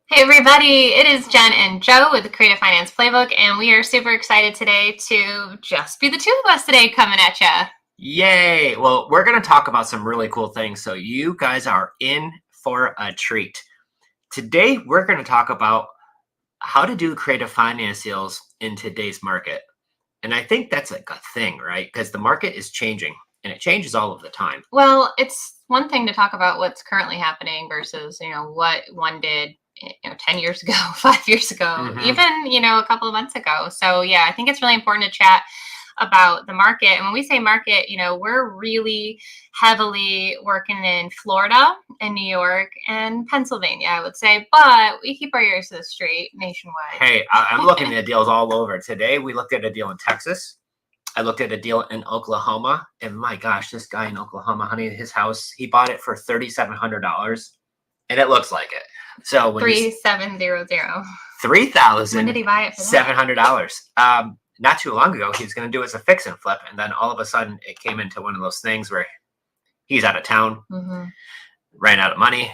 Hey everybody, it is Jenn and Joe with the Creative Finance Playbook, and we are super excited today to just be the two of us today coming at ya. Yay! Well, we're going to talk about some really cool things, so you guys are in for a treat. Today, we're going to talk about how to do creative finance deals in today's market. And I think that's a good thing, right? Because the market is changing, and it changes all of the time. Well, it's one thing to talk about what's currently happening versus, what one did 10 years ago, 5 years ago, even, a couple of months ago. So yeah, I think it's really important to chat about the market. And when we say market, we're really heavily working in Florida and New York and Pennsylvania, I would say, but we keep our ears to the street nationwide. Hey, I'm looking at deals all over. Today, we looked at a deal in Texas. I looked at a deal in Oklahoma, and my gosh, this guy in Oklahoma, honey, his house, he bought it for $3,700, and it looks like it. So when 3700. $3,000, When did he buy it for that? $700. Not too long ago, he was going to do it as a fix and flip, and then all of a sudden, it came into one of those things where he's out of town, ran out of money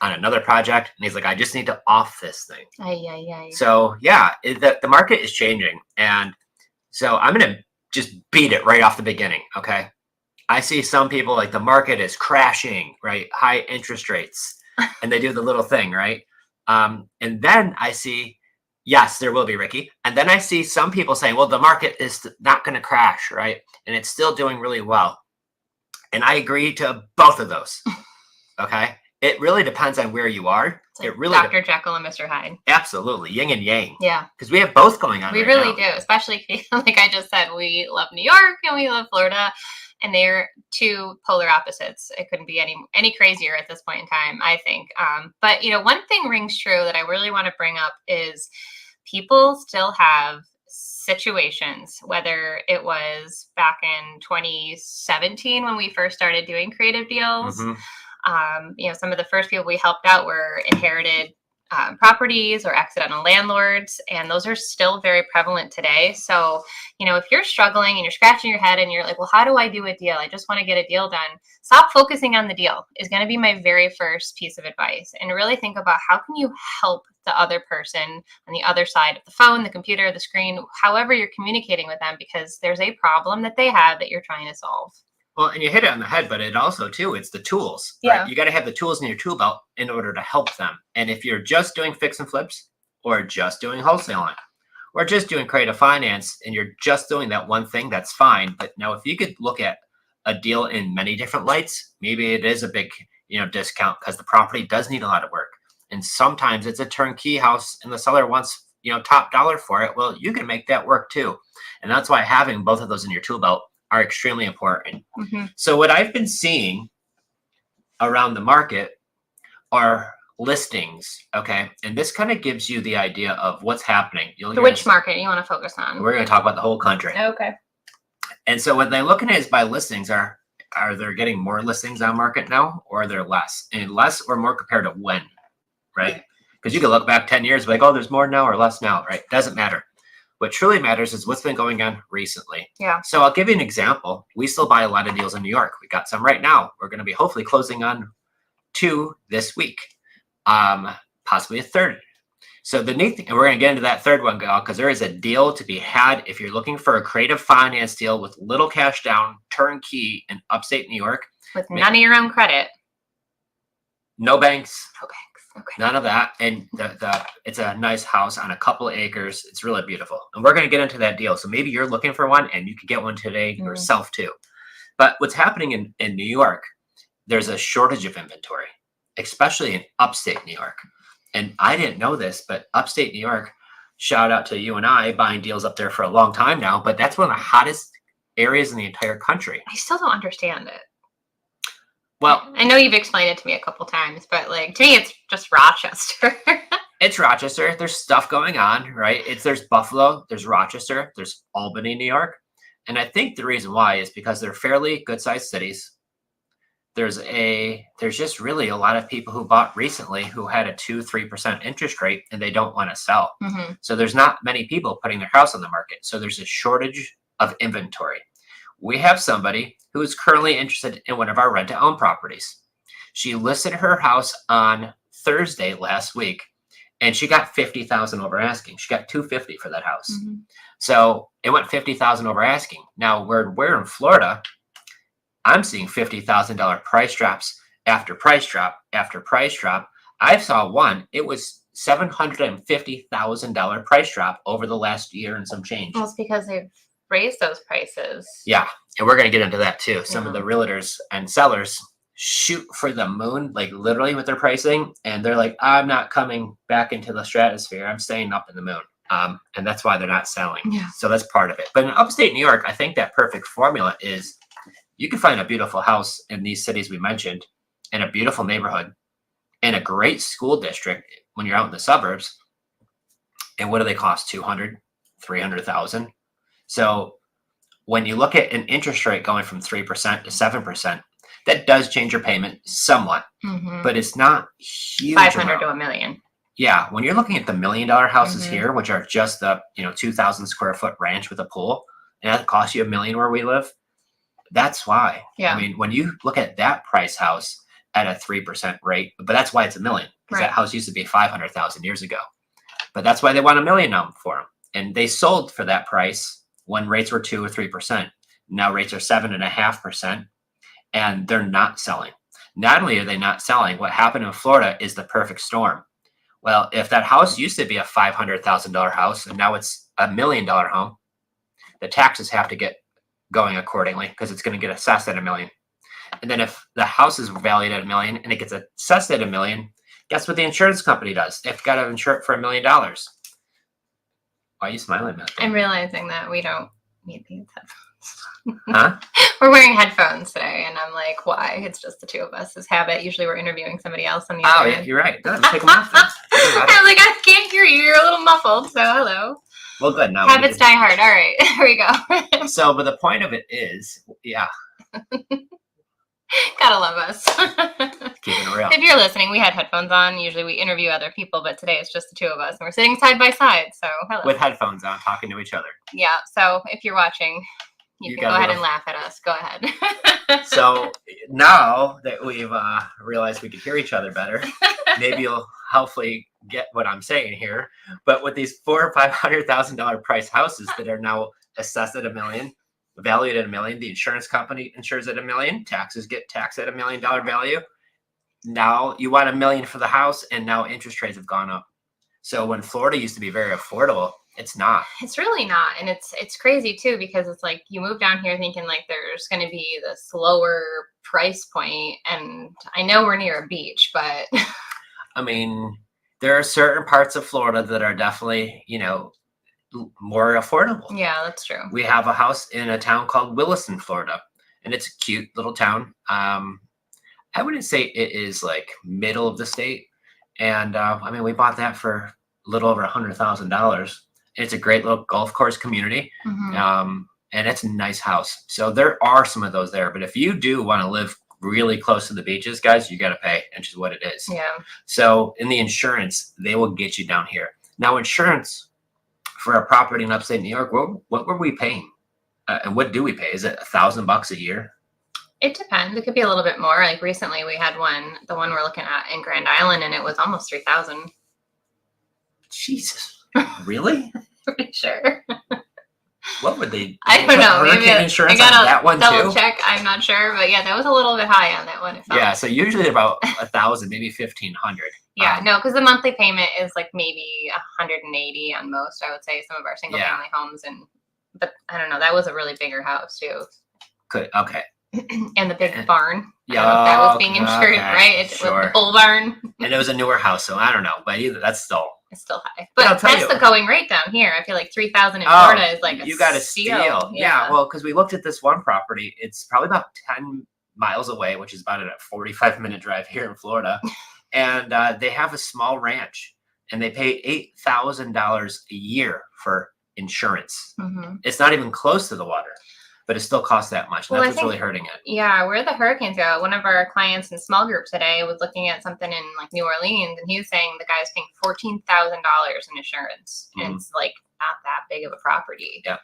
on another project, and he's like, "I just need to off this thing." So yeah, the market is changing, and so I'm going to just beat it right off the beginning. Okay, I see some people like the market is crashing, right? High interest rates, and they do the little thing, right? And then I see, yes, there will be, Ricky. And then I see some people saying, well, the market is not going to crash, right? And it's still doing really well. And I agree to both of those. Okay. It really depends on where you are. It's like it really Dr. Jekyll and Mr. Hyde. Absolutely. Yin and yang. Yeah. Because we have both going on. We really do. Especially, like I just said, we love New York and we love Florida. And they're two polar opposites. It couldn't be any crazier at this point in time, I think. But, one thing rings true that I really want to bring up is people still have situations, whether it was back in 2017 when we first started doing creative deals. Some of the first people we helped out were inherited properties or accidental landlords, and those are still very prevalent today. So, if you're struggling and you're scratching your head and you're like, well, how do I do a deal? I just want to get a deal done. Stop focusing on the deal is going to be my very first piece of advice. And really think about how can you help the other person on the other side of the phone, the computer, the screen, however you're communicating with them, because there's a problem that they have that you're trying to solve. Well, and you hit it on the head, but it also, too, it's the tools. Yeah. Right? You got to have the tools in your tool belt in order to help them. And if you're just doing fix and flips or just doing wholesaling or just doing creative finance and you're just doing that one thing, that's fine. But now if you could look at a deal in many different lights, maybe it is a big, discount because the property does need a lot of work. And sometimes it's a turnkey house and the seller wants, top dollar for it. Well, you can make that work, too. And that's why having both of those in your tool belt are extremely important. So what I've been seeing around the market are listings, okay? And this kind of gives you the idea of what's happening. Which market you want to focus on? We're going to talk about the whole country. Okay. And so what they're looking at is by listings are they getting more listings on market now or are there less? And less or more compared to when, right? Because you can look back 10 years like, oh, there's more now or less now, right? Doesn't matter. What truly matters is what's been going on recently. Yeah. So I'll give you an example. We still buy a lot of deals in New York. We got some right now. We're going to be hopefully closing on 2 this week, possibly a third. So the neat thing, and we're going to get into that third one, because there is a deal to be had if you're looking for a creative finance deal with little cash down, turnkey in upstate New York. With none of your own credit. No banks. Okay. None of that. And it's a nice house on a couple of acres. It's really beautiful. And we're going to get into that deal. So maybe you're looking for one and you could get one today yourself too. But what's happening in New York, there's a shortage of inventory, especially in upstate New York. And I didn't know this, but upstate New York, shout out to you and I buying deals up there for a long time now, but that's one of the hottest areas in the entire country. I still don't understand it. Well, I know you've explained it to me a couple times, but to me, it's just Rochester. It's Rochester. There's stuff going on, right? There's Buffalo, there's Rochester, there's Albany, New York. And I think the reason why is because they're fairly good-sized cities. There's just really a lot of people who bought recently who had a 2-3% interest rate and they don't want to sell. So there's not many people putting their house on the market. So there's a shortage of inventory. We have somebody who is currently interested in one of our rent-to-own properties. She listed her house on Thursday last week, and she got 50,000 over asking. She got 250 for that house. So it went 50,000 over asking. Now we're in Florida. I'm seeing $50,000 price drops after price drop after price drop. I saw one. It was $750,000 price drop over the last year and some change. Well, it's because they've raised those prices. Yeah, and we're going to get into that too. Some of the realtors and sellers shoot for the moon, like literally with their pricing, and they're like, I'm not coming back into the stratosphere. I'm staying up in the moon. And that's why they're not selling. Yeah. So that's part of it. But in upstate New York, I think that perfect formula is you can find a beautiful house in these cities we mentioned, in a beautiful neighborhood, in a great school district when you're out in the suburbs. And what do they cost? 200, 300,000. So when you look at an interest rate going from 3% to 7%, that does change your payment somewhat, but it's not huge. 500 to $1 million. Yeah, when you're looking at the $1 million houses here, which are just the 2,000 square foot ranch with a pool, and that costs you $1 million where we live. That's why. Yeah. I mean, when you look at that price house at a 3% rate, but that's why it's $1 million, because that house used to be 500,000 years ago. But that's why they want $1 million now for them, and they sold for that price when rates were 2 or 3%. Now rates are 7.5%, and they're not selling. Not only are they not selling, what happened in Florida is the perfect storm. Well, if that house used to be a $500,000 house and now it's $1 million home, the taxes have to get going accordingly because it's going to get assessed at $1 million. And then if the house is valued at $1 million and it gets assessed at $1 million, guess what the insurance company does? They've got to insure it for $1 million. Why are you smiling, Matt? I'm realizing that we don't need these headphones. Huh? We're wearing headphones today, and I'm like, why? It's just the two of us. This habit. Usually we're interviewing somebody else on the other Oh, yeah, end. you're right. Good. Take them off then. I was like, I can't hear you. You're a little muffled, so hello. Well, good. Now Habits die hard. All right, here we go. So, but the point of it is, yeah. Gotta love us. Keeping it real. If you're listening, we had headphones on. Usually we interview other people, but today it's just the two of us, and we're sitting side by side, so hello. With headphones on, talking to each other. Yeah, so if you're watching, you can go ahead and laugh at us. Go ahead. So now that we've realized we can hear each other better, maybe you'll hopefully get what I'm saying here. But with these $400,000 or $500,000 price houses that are now assessed at $1 million, valued at $1 million, the insurance company insures at $1 million, taxes get taxed at $1 million value. Now you want $1 million for the house, and now interest rates have gone up. So when Florida used to be very affordable, it's not. It's really not. And it's crazy too, because it's like you move down here thinking like there's going to be this lower price point. And I know we're near a beach, but I mean, there are certain parts of Florida that are definitely, more affordable. Yeah, that's true. We have a house in a town called Williston, Florida, and it's a cute little town. I wouldn't say it is like middle of the state. And we bought that for a little over $100,000. It's a great little golf course community, and it's a nice house. So there are some of those there. But if you do want to live really close to the beaches, guys, you got to pay, which is what it is. Yeah. So in the insurance, they will get you down here. Now, insurance for a property in upstate New York, what were we paying? And what do we pay? Is it $1,000 a year? It depends. It could be a little bit more. Like recently we had the one we're looking at in Grand Island, and it was almost $3,000. Jesus. Really? Pretty sure. What would they? I don't know. Hurricane Maybe insurance I gotta on that one double too? check. I'm not sure, but yeah, that was a little bit high on that one. Yeah, so usually about 1,000, maybe 1,500. Yeah, no, because the monthly payment is like maybe 180 on most. I would say some of our single family homes, but I don't know. That was a really bigger house too. Okay. And the big barn. Yeah, I don't know if that was being insured, right? Sure. The whole barn. And it was a newer house, so I don't know, but that's still. It's still high, but that's the going rate down here. I feel like 3,000 in Florida is like you got to steal. Yeah, well, because we looked at this one property. It's probably about 10 miles away, which is about a 45-minute drive here in Florida, and they have a small ranch, and they pay $8,000 a year for insurance. It's not even close to the water, but it still costs that much. Well, that's what's really hurting it. Yeah, where the hurricanes go. One of our clients in small group today was looking at something in like New Orleans, and he was saying the guy's paying $14,000 in insurance, and it's like not that big of a property. Yeah.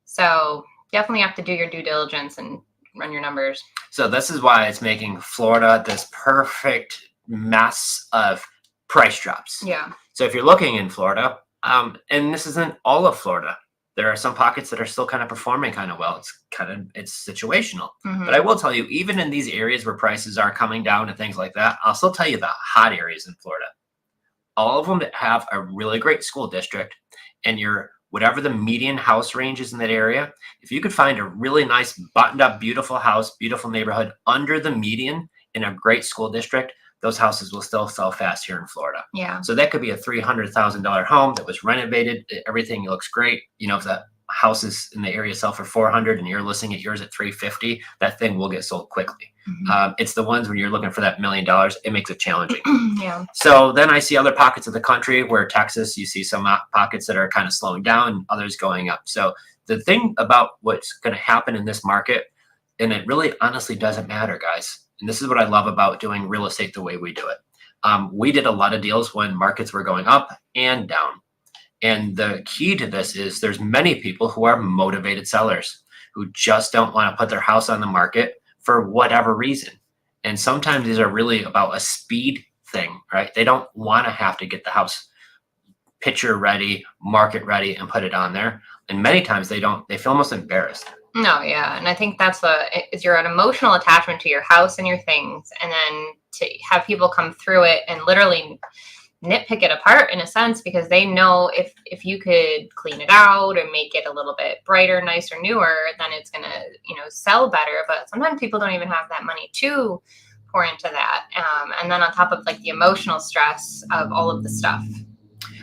So definitely have to do your due diligence and run your numbers. So this is why it's making Florida this perfect mess of price drops. Yeah. So if you're looking in Florida, and this isn't all of Florida, there are some pockets that are still kind of performing kind of well. It's situational. But I will tell you, even in these areas where prices are coming down and things like that, I'll still tell you the hot areas in Florida. All of them that have a really great school district, and your whatever the median house range is in that area, if you could find a really nice buttoned up, beautiful house, beautiful neighborhood under the median in a great school district, those houses will still sell fast here in Florida. Yeah. So that could be a $300,000 home that was renovated. Everything looks great. You know, if the houses in the area sell for 400 and you're listing at yours at 350, that thing will get sold quickly. It's the ones when you're looking for that $1 million, it makes it challenging. Yeah. So then I see other pockets of the country where Texas, you see some pockets that are kind of slowing down, others going up. So the thing about what's going to happen in this market, and it really honestly doesn't matter, guys. And this is what I love about doing real estate the way we do it. We did a lot of deals when markets were going up and down. And the key to this is there's many people who are motivated sellers who just don't want to put their house on the market for whatever reason. And sometimes these are really about a speed thing, right? They don't want to have to get the house picture ready, market ready, and put it on there. And many times they feel almost embarrassed. No, yeah. And I think is your an emotional attachment to your house and your things. And then to have people come through it and literally nitpick it apart in a sense, because they know if you could clean it out and make it a little bit brighter, nicer, newer, then it's going to, sell better. But sometimes people don't even have that money to pour into that. And then on top of like the emotional stress of all of the stuff.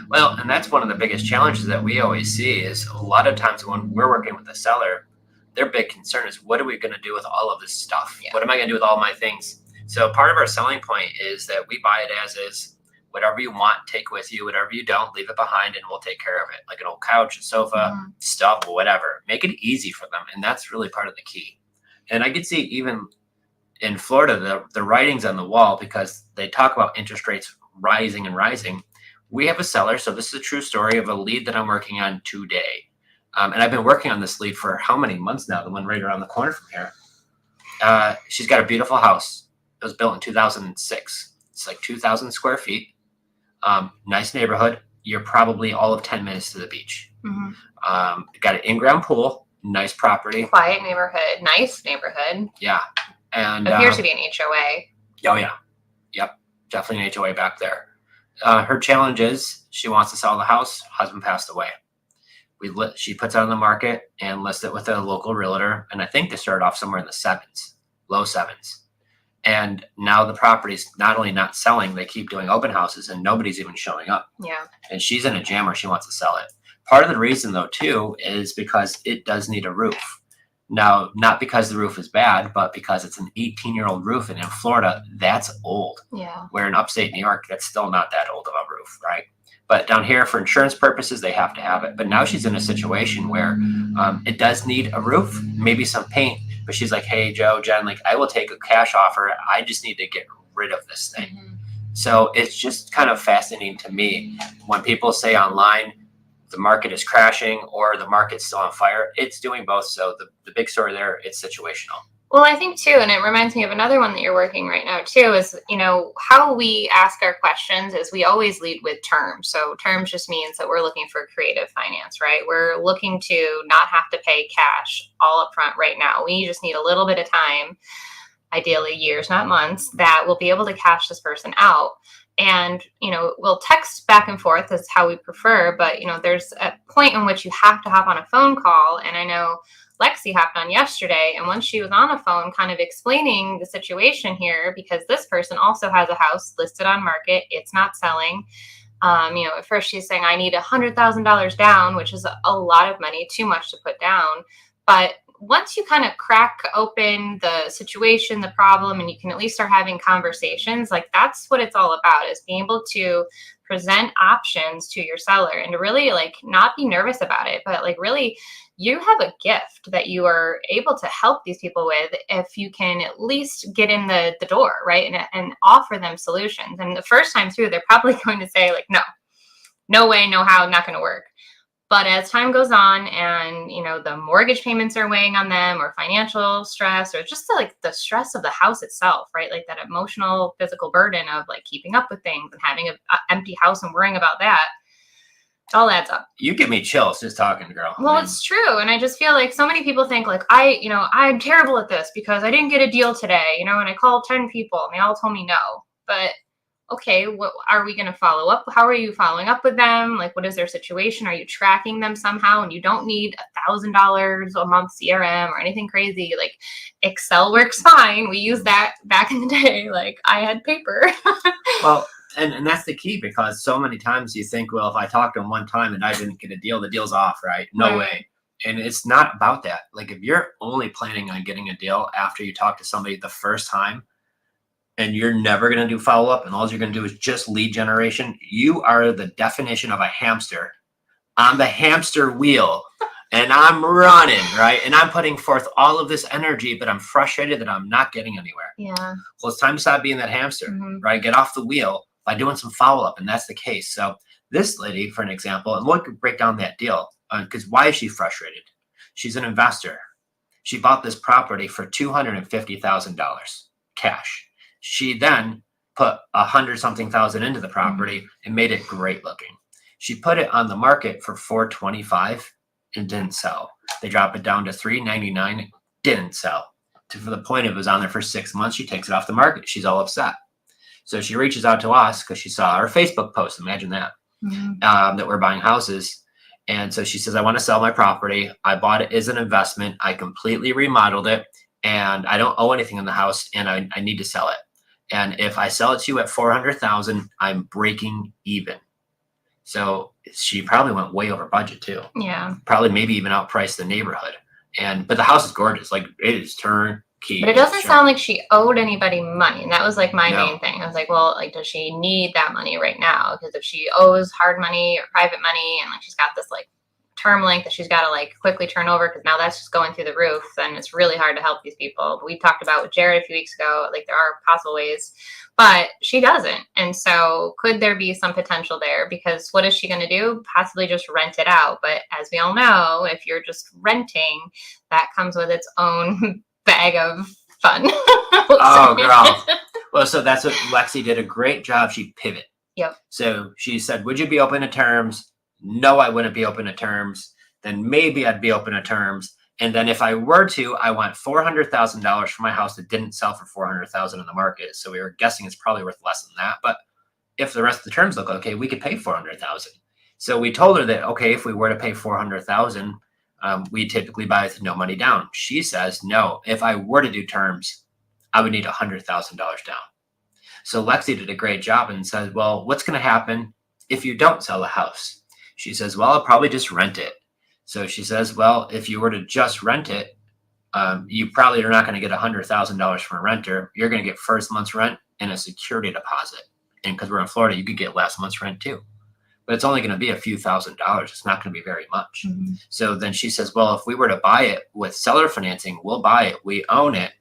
Well, and that's one of the biggest challenges that we always see is a lot of times when we're working with a seller, their big concern is, what are we going to do with all of this stuff? Yeah. What am I going to do with all my things? So part of our selling point is that we buy it as is. Whatever you want, take with you. Whatever you don't, leave it behind and we'll take care of it. Like an old couch, a sofa, stuff, whatever. Make it easy for them. And that's really part of the key. And I could see even in Florida, the writings on the wall, because they talk about interest rates rising and rising. We have a seller. So this is a true story of a lead that I'm working on today. And I've been working on this lead for how many months now? The one right around the corner from here. She's got a beautiful house. It was built in 2006. It's like 2,000 square feet. Nice neighborhood. You're probably all of 10 minutes to the beach. Got an in-ground pool. Nice property. Quiet neighborhood. Nice neighborhood. Yeah. And appears to be an HOA. Oh, yeah. Yep. Definitely an HOA back there. Her challenge is she wants to sell the house. Husband passed away. She puts it on the market and lists it with a local realtor. And I think they started off somewhere in the sevens, low sevens. And now the property's not only not selling, they keep doing open houses and nobody's even showing up. Yeah. And she's in a jam where she wants to sell it. Part of the reason though, too, is because it does need a roof. Now, not because the roof is bad, but because it's an 18-year-old roof. And in Florida, that's old. Yeah. Where in upstate New York, that's still not that old of a roof, right? But down here, for insurance purposes, they have to have it. But now she's in a situation where it does need a roof, maybe some paint. But she's like, hey, Joe, Jen, like, I will take a cash offer. I just need to get rid of this thing. So it's just kind of fascinating to me when people say online, the market is crashing or the market's still on fire. It's doing both. So the big story there, it's situational. Well, I think too, and it reminds me of another one that you're working right now too, is, how we ask our questions is we always lead with terms. So terms just means that we're looking for creative finance, right? We're looking to not have to pay cash all up front right now. We just need a little bit of time, ideally years, not months, that we'll be able to cash this person out. And, we'll text back and forth is how we prefer. But, there's a point in which you have to hop on a phone call. And I know Lexi hopped on yesterday. And once she was on the phone kind of explaining the situation here, because this person also has a house listed on market. It's not selling. At first she's saying, I need $100,000 down, which is a lot of money, too much to put down. But once you kind of crack open the situation, the problem, and you can at least start having conversations, like that's what it's all about, is being able to present options to your seller and to really like not be nervous about it, but like really you have a gift that you are able to help these people with if you can at least get in the door, right? And offer them solutions. And the first time through, they're probably going to say like, no way, no how, not going to work. But as time goes on and, the mortgage payments are weighing on them, or financial stress, or just the stress of the house itself, right? Like that emotional, physical burden of like keeping up with things and having an empty house and worrying about that, it all adds up. You give me chills just talking, girl. Well, it's true. And I just feel like so many people think like, I'm terrible at this because I didn't get a deal today, and I called 10 people and they all told me no. But okay, what are we going to follow up? How are you following up with them? Like, what is their situation? Are you tracking them somehow? And you don't need $1,000 a month CRM or anything crazy. Like, Excel works fine. We used that back in the day. Like, I had paper. Well, and that's the key, because so many times you think, well, if I talked to them one time and I didn't get a deal, the deal's off, right? No way. And it's not about that. Like, if you're only planning on getting a deal after you talk to somebody the first time, and you're never going to do follow-up, and all you're going to do is just lead generation, you are the definition of a hamster on the hamster wheel. And I'm running, right? And I'm putting forth all of this energy, but I'm frustrated that I'm not getting anywhere. Yeah. Well, it's time to stop being that hamster, right? Get off the wheel by doing some follow-up, and that's the case. So this lady, for an example, and we'll break down that deal, because why is she frustrated? She's an investor. She bought this property for $250,000 cash. She then put $100-something thousand into the property and made it great looking. She put it on the market for $425 and didn't sell. They drop it down to $399, didn't sell. For the point it was on there for 6 months, she takes it off the market. She's all upset. So she reaches out to us because she saw our Facebook post. Imagine that, that we're buying houses. And so she says, I want to sell my property. I bought it as an investment. I completely remodeled it, and I don't owe anything in the house, and I need to sell it. And if I sell it to you at $400,000, I'm breaking even. So she probably went way over budget too. Yeah. Probably maybe even outpriced the neighborhood. But the house is gorgeous. Like, it is turnkey. But it doesn't sound like she owed anybody money. And that was like my No. main thing. I was like, well, like, does she need that money right now? Because if she owes hard money or private money, and like she's got this like term length that she's got to like quickly turn over, because now that's just going through the roof, then it's really hard to help these people. But we talked about with Jared a few weeks ago, like there are possible ways, but she doesn't. And so could there be some potential there? Because what is she going to do? Possibly just rent it out. But as we all know, if you're just renting, that comes with its own bag of fun. Oh, girl. Well, so that's what Lexi did a great job. She pivoted. Yep. So she said, would you be open to terms? No, I wouldn't be open to terms. Then maybe I'd be open to terms. And then if I were to, I want $400,000 for my house that didn't sell for $400,000 in the market. So we were guessing it's probably worth less than that. But if the rest of the terms look okay, we could pay $400,000. So we told her that, okay, if we were to pay $400,000, we typically buy with no money down. She says, no, if I were to do terms, I would need $100,000 down. So Lexi did a great job and said, well, what's going to happen if you don't sell the house? She says, well, I'll probably just rent it. So she says, well, if you were to just rent it, you probably are not going to get $100,000 from a renter. You're going to get first month's rent and a security deposit. And because we're in Florida, you could get last month's rent too. But it's only going to be a few $1,000s. It's not going to be very much. So then she says, well, if we were to buy it with seller financing, we'll buy it, we own it,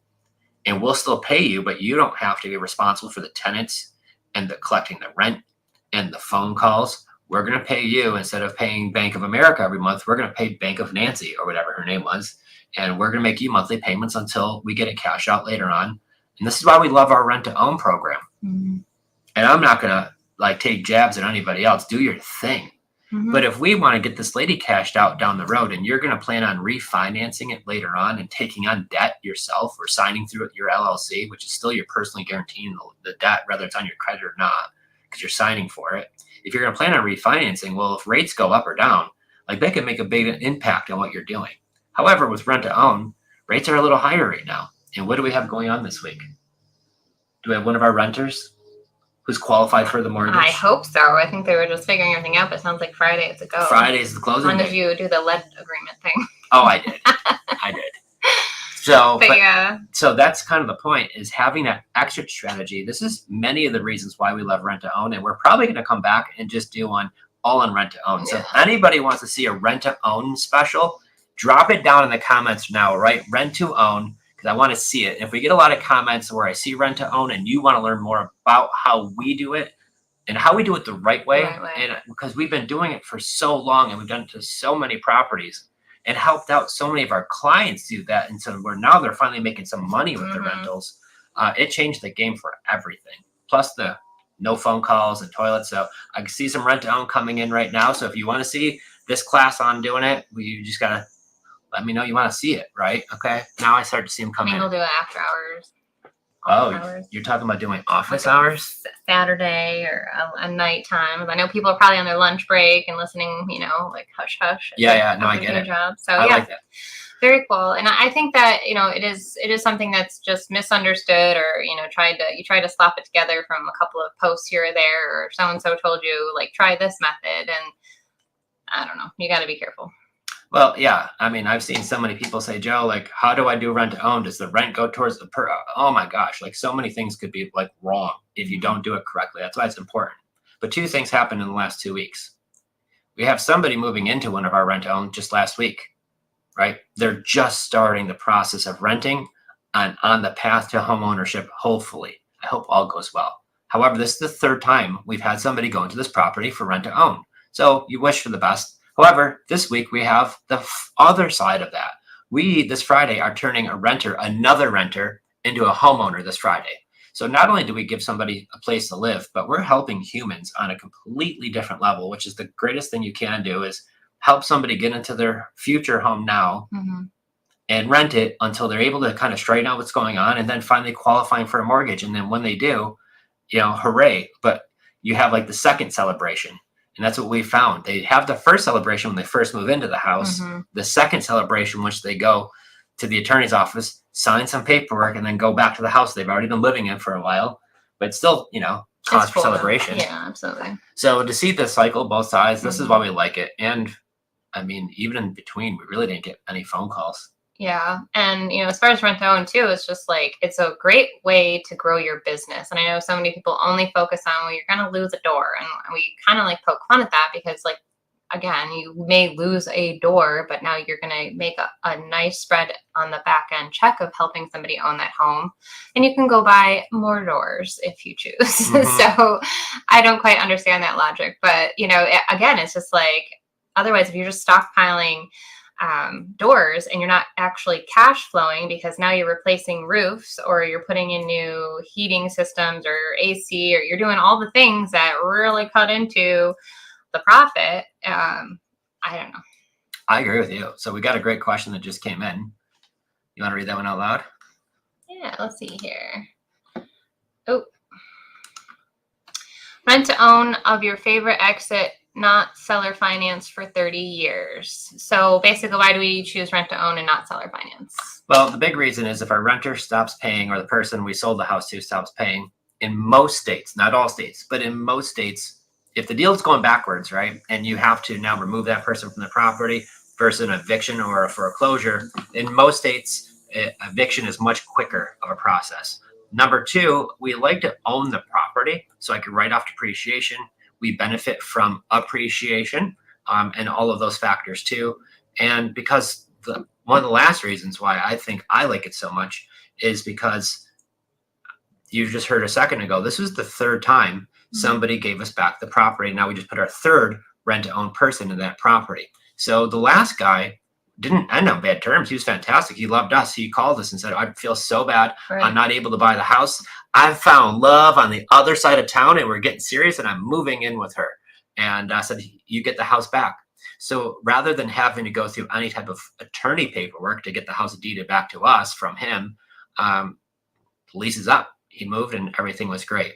and we'll still pay you, but you don't have to be responsible for the tenants and the collecting the rent and the phone calls. We're going to pay you, instead of paying Bank of America every month, we're going to pay Bank of Nancy or whatever her name was. And we're going to make you monthly payments until we get it cash out later on. And this is why we love our rent to own program. And I'm not going to like take jabs at anybody else. Do your thing. But if we want to get this lady cashed out down the road, and you're going to plan on refinancing it later on and taking on debt yourself, or signing through your LLC, which is still you're personally guaranteeing the debt, whether it's on your credit or not, because you're signing for it. If you're going to plan on refinancing, well, if rates go up or down, like they can make a big impact on what you're doing. However, with rent to own, rates are a little higher right now. And what do we have going on this week? Do we have one of our renters who's qualified for the mortgage? I hope so. I think they were just figuring everything out, but it sounds like Friday is a go. Friday is the closing As long day. as you do the lead agreement thing. Oh, I did. I did. So, But yeah. So that's kind of the point, is having that exit strategy. This is many of the reasons why we love rent to own, and we're probably going to come back and just do one all on rent to own. So if anybody wants to see a rent to own special, drop it down in the comments now, right? Rent to own, because I want to see it. If we get a lot of comments where I see rent to own and you want to learn more about how we do it, and how we do it the right way. Right way. And because we've been doing it for so long and we've done it to so many properties and helped out so many of our clients do that. And so we're now they're finally making some money with the rentals. It changed the game for everything. Plus the no phone calls and toilets. So I can see some rent to own coming in right now. So if you want to see this class on doing it, you just gotta let me know you want to see it, right? Okay. Now I start to see them come in. We'll do it after hours. You're talking about doing office hours? Saturday or a nighttime. I know people are probably on their lunch break and listening, like hush hush. Yeah. No, I get it. Job. So I like that. Very cool. And I think that, it is something that's just misunderstood or, you try to slap it together from a couple of posts here or there, or so-and-so told you, like, try this method. And I don't know, you got to be careful. Well, yeah. I mean, I've seen so many people say, Joe, like, how do I do rent to own? Does the rent go towards the oh my gosh, like so many things could be like wrong if you don't do it correctly. That's why it's important. But two things happened in the last 2 weeks. We have somebody moving into one of our rent to own just last week, right? They're just starting the process of renting and on the path to home ownership, hopefully. I hope all goes well. However, this is the third time we've had somebody go into this property for rent to own. So you wish for the best. However, this week we have the other side of that. We, this Friday, are turning another renter, into a homeowner this Friday. So not only do we give somebody a place to live, but we're helping humans on a completely different level, which is the greatest thing you can do is help somebody get into their future home now and rent it until they're able to kind of straighten out what's going on and then finally qualifying for a mortgage. And then when they do, hooray. But you have like the second celebration. And that's what we found. They have the first celebration when they first move into the house, the second celebration, which they go to the attorney's office, sign some paperwork, and then go back to the house they've already been living in for a while. But still, cause for celebration. Yeah, absolutely. So to see the cycle, both sides, this is why we like it. And I mean, even in between, we really didn't get any phone calls. Yeah. And, as far as rent to own too, it's just like, it's a great way to grow your business. And I know so many people only focus on, well, you're going to lose a door. And we kind of like poke fun at that because, like, again, you may lose a door, but now you're going to make a nice spread on the back end check of helping somebody own that home. And you can go buy more doors if you choose. So I don't quite understand that logic. But, again, it's just like, otherwise, if you're just stockpiling doors and you're not actually cash flowing because now you're replacing roofs or you're putting in new heating systems or AC or you're doing all the things that really cut into the profit. I don't know. I agree with you. So we got a great question that just came in. You want to read that one out loud? Yeah, let's see here. Oh, rent to own of your favorite exit, not seller finance for 30 years. So basically, why do we choose rent to own and not seller finance? Well, the big reason is if our renter stops paying or the person we sold the house to stops paying, in most states, not all states, but in most states, if the deal is going backwards, right, and you have to now remove that person from the property versus an eviction or a foreclosure, in most states, eviction is much quicker of a process. Number two, we like to own the property so I can write off depreciation. We benefit from appreciation and all of those factors too. And because one of the last reasons why I think I like it so much is because you just heard a second ago, this was the third time somebody gave us back the property. Now we just put our third rent to own person in that property. So the last guy didn't end on bad terms. He was fantastic. He loved us. He called us and said, I feel so bad. Right. I'm not able to buy the house. I found love on the other side of town and we're getting serious and I'm moving in with her. And I said, you get the house back. So rather than having to go through any type of attorney paperwork to get the house deeded back to us from him, lease is up. He moved and everything was great.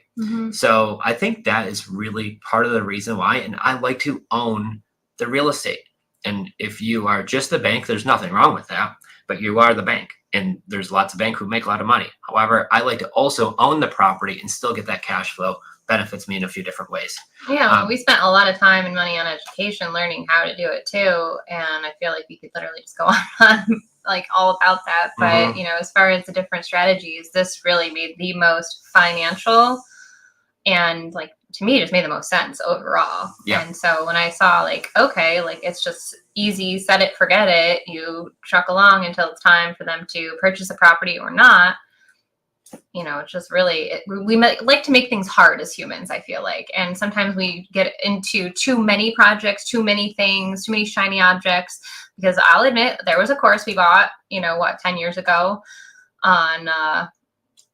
So I think that is really part of the reason why. And I like to own the real estate. And if you are just the bank, there's nothing wrong with that, but you are the bank and there's lots of banks who make a lot of money. However, I like to also own the property and still get that cash flow. Benefits me in a few different ways. Yeah, we spent a lot of time and money on education, learning how to do it too. And I feel like we could literally just go on like all about that. But, as far as the different strategies, this really made the most financial and like, to me, it just made the most sense overall. Yeah. And so when I saw like, okay, like it's just easy, set it, forget it. You truck along until it's time for them to purchase a property or not. you know, it's just really, we like to make things hard as humans, I feel like. And sometimes we get into too many projects, too many things, too many shiny objects. Because I'll admit, there was a course we bought, 10 years ago on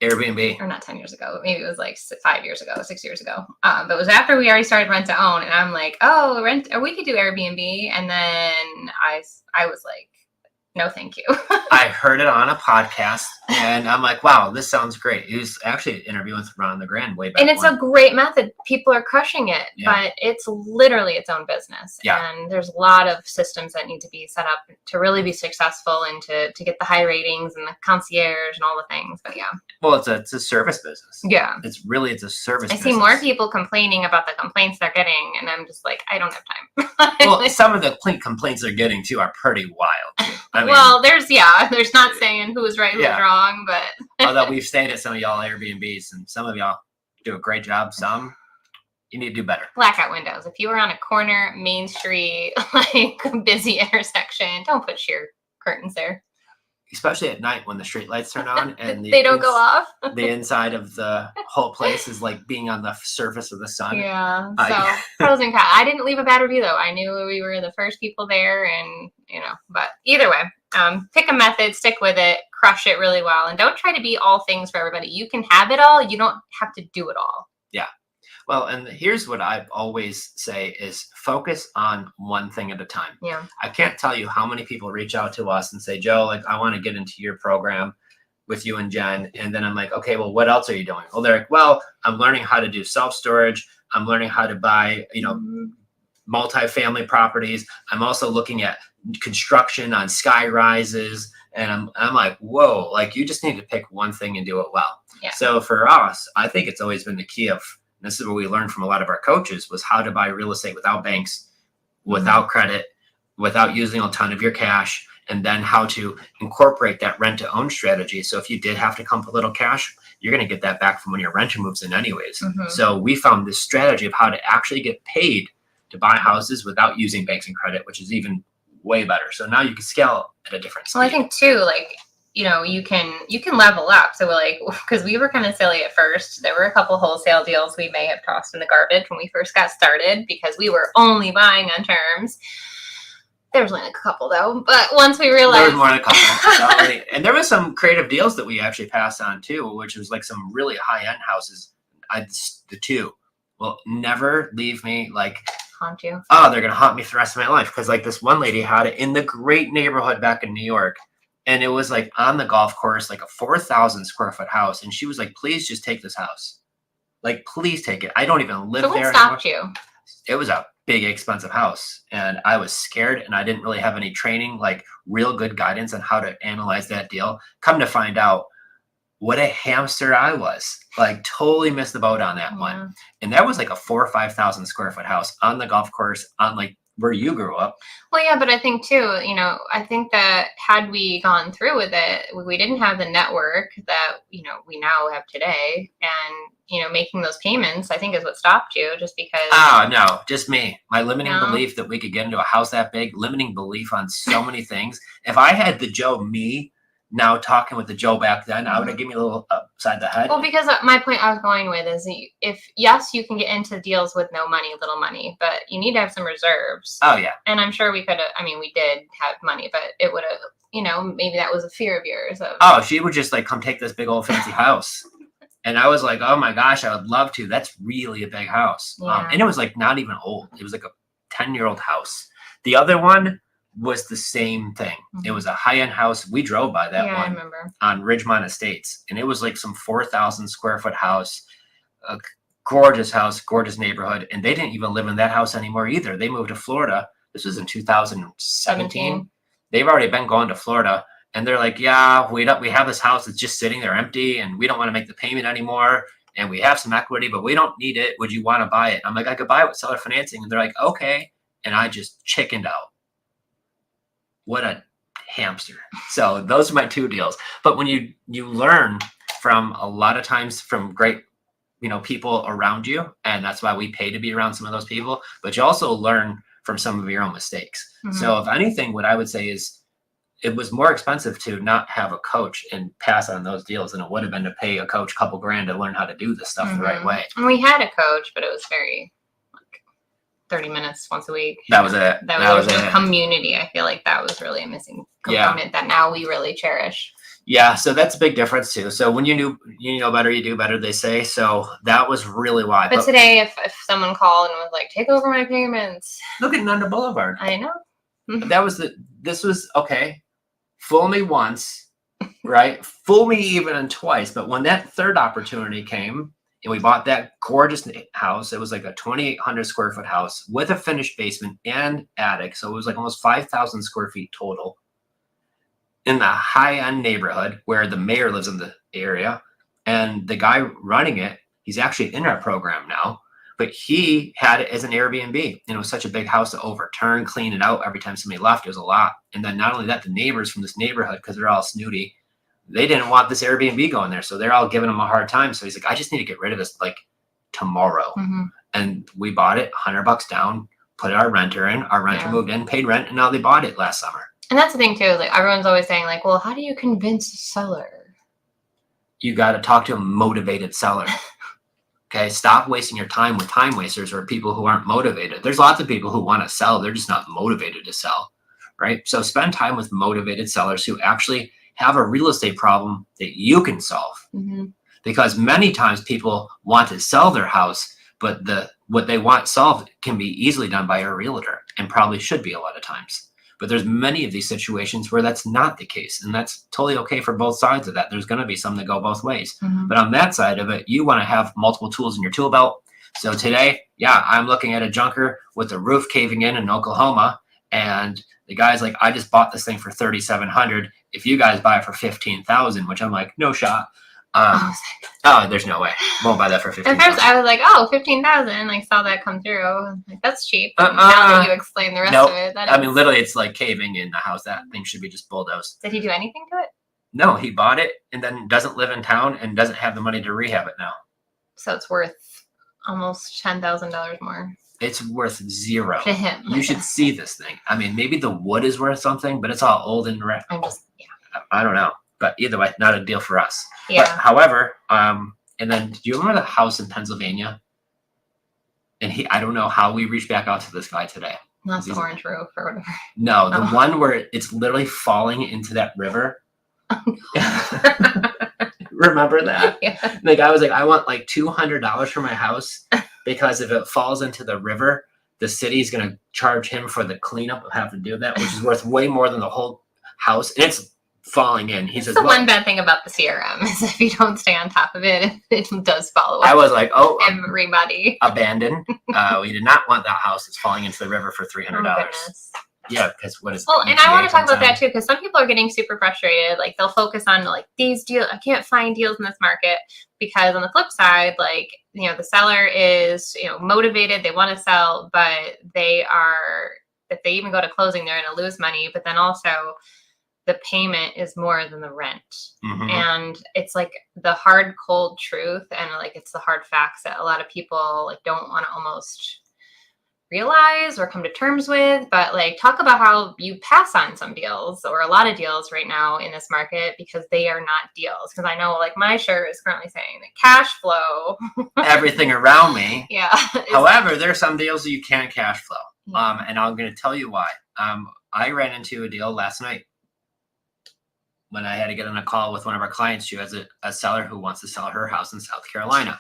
Airbnb. Or not 10 years ago, maybe it was like 5 years ago, 6 years ago. But it was after we already started rent to own, and I'm like, oh, rent, or we could do Airbnb. And then I was like, no, thank you. I heard it on a podcast, and I'm like, wow, this sounds great. He was actually interviewing with Ron LeGrand way back. And it's a great method. People are crushing it, Yeah. but it's literally its own business. Yeah. And there's a lot of systems that need to be set up to really be successful and to get the high ratings and the concierge and all the things. But yeah. Well, it's a service business. Yeah. It's a service I business. see more people complaining about the complaints they're getting, and I'm just like, I don't have time. Well, some of the complaints they're getting too are pretty wild. Too. I mean, well, there's not saying who's right, who's wrong, but although we've stayed at some of y'all Airbnbs, and some of y'all do a great job. Some you need to do better. Blackout windows. If you were on a corner, Main Street, like busy intersection, don't put sheer curtains there. Especially at night when the street lights turn on and they don't go off. The inside of the whole place is like being on the surface of the sun. Yeah. So pros and cons. I didn't leave a bad review though. I knew we were the first people there, and but either way, pick a method, stick with it, crush it really well, and don't try to be all things for everybody. You can have it all. You don't have to do it all. Yeah. Well, and here's what I always say is focus on one thing at a time. Yeah. I can't tell you how many people reach out to us and say, Joe, like, I want to get into your program with you and Jen. And then I'm like, okay, well, what else are you doing? Well, they're like, well, I'm learning how to do self-storage. I'm learning how to buy, multifamily properties. I'm also looking at construction on sky rises. And I'm like, whoa, like you just need to pick one thing and do it well. Yeah. So for us, I think it's always been the key of, this is what we learned from a lot of our coaches, was how to buy real estate without banks, without credit, without using a ton of your cash, and then how to incorporate that rent to own strategy. So if you did have to come up with a little cash, you're going to get that back from when your renter moves in anyways. Mm-hmm. So we found this strategy of how to actually get paid to buy houses without using banks and credit, which is even way better. So now you can scale at a different speed. Well, I think too, like, you can level up. So we're like, because we were kind of silly at first. There were a couple wholesale deals we may have tossed in the garbage when we first got started because we were only buying on terms. There was only like a couple though, but once we realized there was more than a couple, and there was some creative deals that we actually passed on too, which was like some really high-end houses. The two will never leave me, like haunt you. Oh, they're gonna haunt me for the rest of my life because like this one lady had it in the great neighborhood back in New York. And it was like on the golf course, like a 4,000 square foot house. And she was like, please just take this house. Like, please take it. I don't even live there. So what stopped you? It was a big, expensive house. And I was scared and I didn't really have any training, like real good guidance on how to analyze that deal. Come to find out what a hamster I was. Like totally missed the boat on that one. And that was like a 4,000 or 5,000 square foot house on the golf course on like where you grew up. Well, yeah, but I think too, I think that had we gone through with it, we didn't have the network that, we now have today. And, making those payments, I think is what stopped you just because. Oh, no, just me. My limiting belief that we could get into a house that big, limiting belief on so many things. If I had the Joe me now talking with the Joe back then, I would have given me a little upside the head. Well, because my point I was going with is if, yes, you can get into deals with no money, little money, but you need to have some reserves. Oh, yeah. And I'm sure we could have, we did have money, but it would have, maybe that was a fear of yours. Oh, she would just like, come take this big old fancy house. And I was like, oh my gosh, I would love to. That's really a big house. Yeah. And it was like not even old. It was like a 10-year-old house. The other one was the same thing. Mm-hmm. It was a high-end house. We drove by that one. I remember. On Ridgemont Estates. And it was like some 4,000 square foot house, a gorgeous house, gorgeous neighborhood. And they didn't even live in that house anymore either. They moved to Florida. This was in 2017. They've already been going to Florida. And they're like, yeah, we have this house that's just sitting there empty and we don't want to make the payment anymore. And we have some equity, but we don't need it. Would you want to buy it? I'm like, I could buy it with seller financing. And they're like, okay. And I just chickened out. What a hamster. So those are my two deals. But when you learn from a lot of times from great, people around you, and that's why we pay to be around some of those people, but you also learn from some of your own mistakes. Mm-hmm. So if anything, what I would say is it was more expensive to not have a coach and pass on those deals than it would have been to pay a coach a couple grand to learn how to do this stuff the right way. And we had a coach, but it was very 30 minutes once a week. That was it. That was a community. I feel like that was really a missing component that now we really cherish. Yeah, so that's a big difference too. So when you know better, you do better, they say. So that was really why. But today, if someone called and was like, "Take over my payments," look at Nunda Boulevard. I know. This was okay. Fool me once, right? Fool me even twice. But when that third opportunity came, and we bought that gorgeous house, it was like a 2,800 square foot house with a finished basement and attic. So it was like almost 5,000 square feet total, in the high-end neighborhood where the mayor lives in the area. And the guy running it, he's actually in our program now, but he had it as an Airbnb. And it was such a big house to overturn, clean it out every time somebody left. It was a lot. And then not only that, the neighbors from this neighborhood, because they're all snooty, they didn't want this Airbnb going there. So they're all giving him a hard time. So he's like, I just need to get rid of this like tomorrow. And we bought it, $100 down, put our renter in. Our renter moved in, paid rent, and now they bought it last summer. And that's the thing too, like everyone's always saying like, well, how do you convince a seller? You got to talk to a motivated seller. Okay. Stop wasting your time with time wasters or people who aren't motivated. There's lots of people who want to sell. They're just not motivated to sell. Right. So spend time with motivated sellers who actually have a real estate problem that you can solve. Because many times people want to sell their house, but what they want solved can be easily done by a realtor, and probably should be a lot of times. But there's many of these situations where that's not the case. And that's totally okay for both sides of that. There's going to be some that go both ways. But on that side of it, you want to have multiple tools in your tool belt. So today, I'm looking at a junker with the roof caving in Oklahoma. And the guy's like, I just bought this thing for $3,700. If you guys buy it for $15,000, which I'm like, no shot. There's no way. Won't buy that for $15,000. At first, I was like, oh, $15,000. I saw that come through. Like, that's cheap. Now that you explain the rest of it, literally, it's like caving in the house. That thing should be just bulldozed. Did he do anything to it? No, he bought it and then doesn't live in town and doesn't have the money to rehab it now. So it's worth almost $10,000 more. It's worth zero to him. You should see this thing. I mean, maybe the wood is worth something, but it's all old and red. I don't know. But either way, not a deal for us. Yeah. But, however, and then do you remember the house in Pennsylvania? And I don't know how we reached back out to this guy today. Not the orange roof or whatever. No, the one where it's literally falling into that river. Remember that? Yeah. And the guy was like, I want like $200 for my house because if it falls into the river, the city's going to charge him for the cleanup of having to do that, which is worth way more than the whole house. And it's falling in. He says, one bad thing about the CRM is if you don't stay on top of it, it does follow up. I was like, oh, everybody abandoned. We did not want that house that's falling into the river for $300. Yeah, because what is and I want to talk about that too, because some people are getting super frustrated. Like they'll focus on like these deals. I can't find deals in this market because on the flip side, like the seller is motivated, they want to sell, but if they even go to closing, they're going to lose money. But then also the payment is more than the rent. And it's like the hard, cold truth. And like, it's the hard facts that a lot of people like don't want to almost realize or come to terms with. But like, talk about how you pass on some deals or a lot of deals right now in this market because they are not deals. Because I know like my shirt is currently saying that cash flow, everything around me. Yeah. However, there are some deals that you can't cash flow. And I'm going to tell you why. I ran into a deal last night when I had to get on a call with one of our clients. She has a seller who wants to sell her house in South Carolina.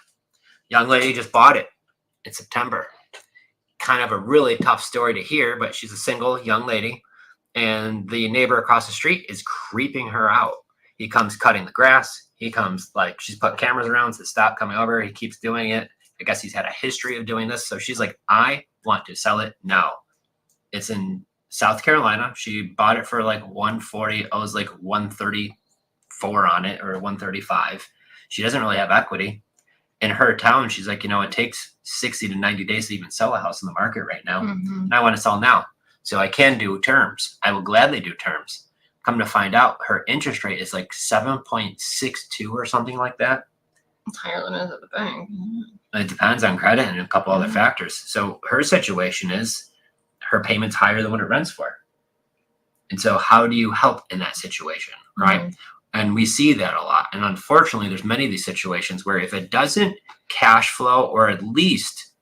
Young lady just bought it in September. Kind of a really tough story to hear, but she's a single young lady, and the neighbor across the street is creeping her out. He comes cutting the grass. He comes like she's put cameras around, says stop coming over. He keeps doing it. I guess he's had a history of doing this. So she's like, I want to sell it now. It's in South Carolina. She bought it for like $140. I was like $134 on it, or $135. She doesn't really have equity in her town. She's like, it takes 60 to 90 days to even sell a house in the market right now. And I want to sell now. So I can do terms. I will gladly do terms. Come to find out, her interest rate is like 7.62 or something like that. It's higher than it is at the bank. It depends on credit and a couple other factors. So her situation is her payment's higher than what it rents for. And so how do you help in that situation, right? Mm-hmm. And we see that a lot. And unfortunately, there's many of these situations where if it doesn't cash flow or at least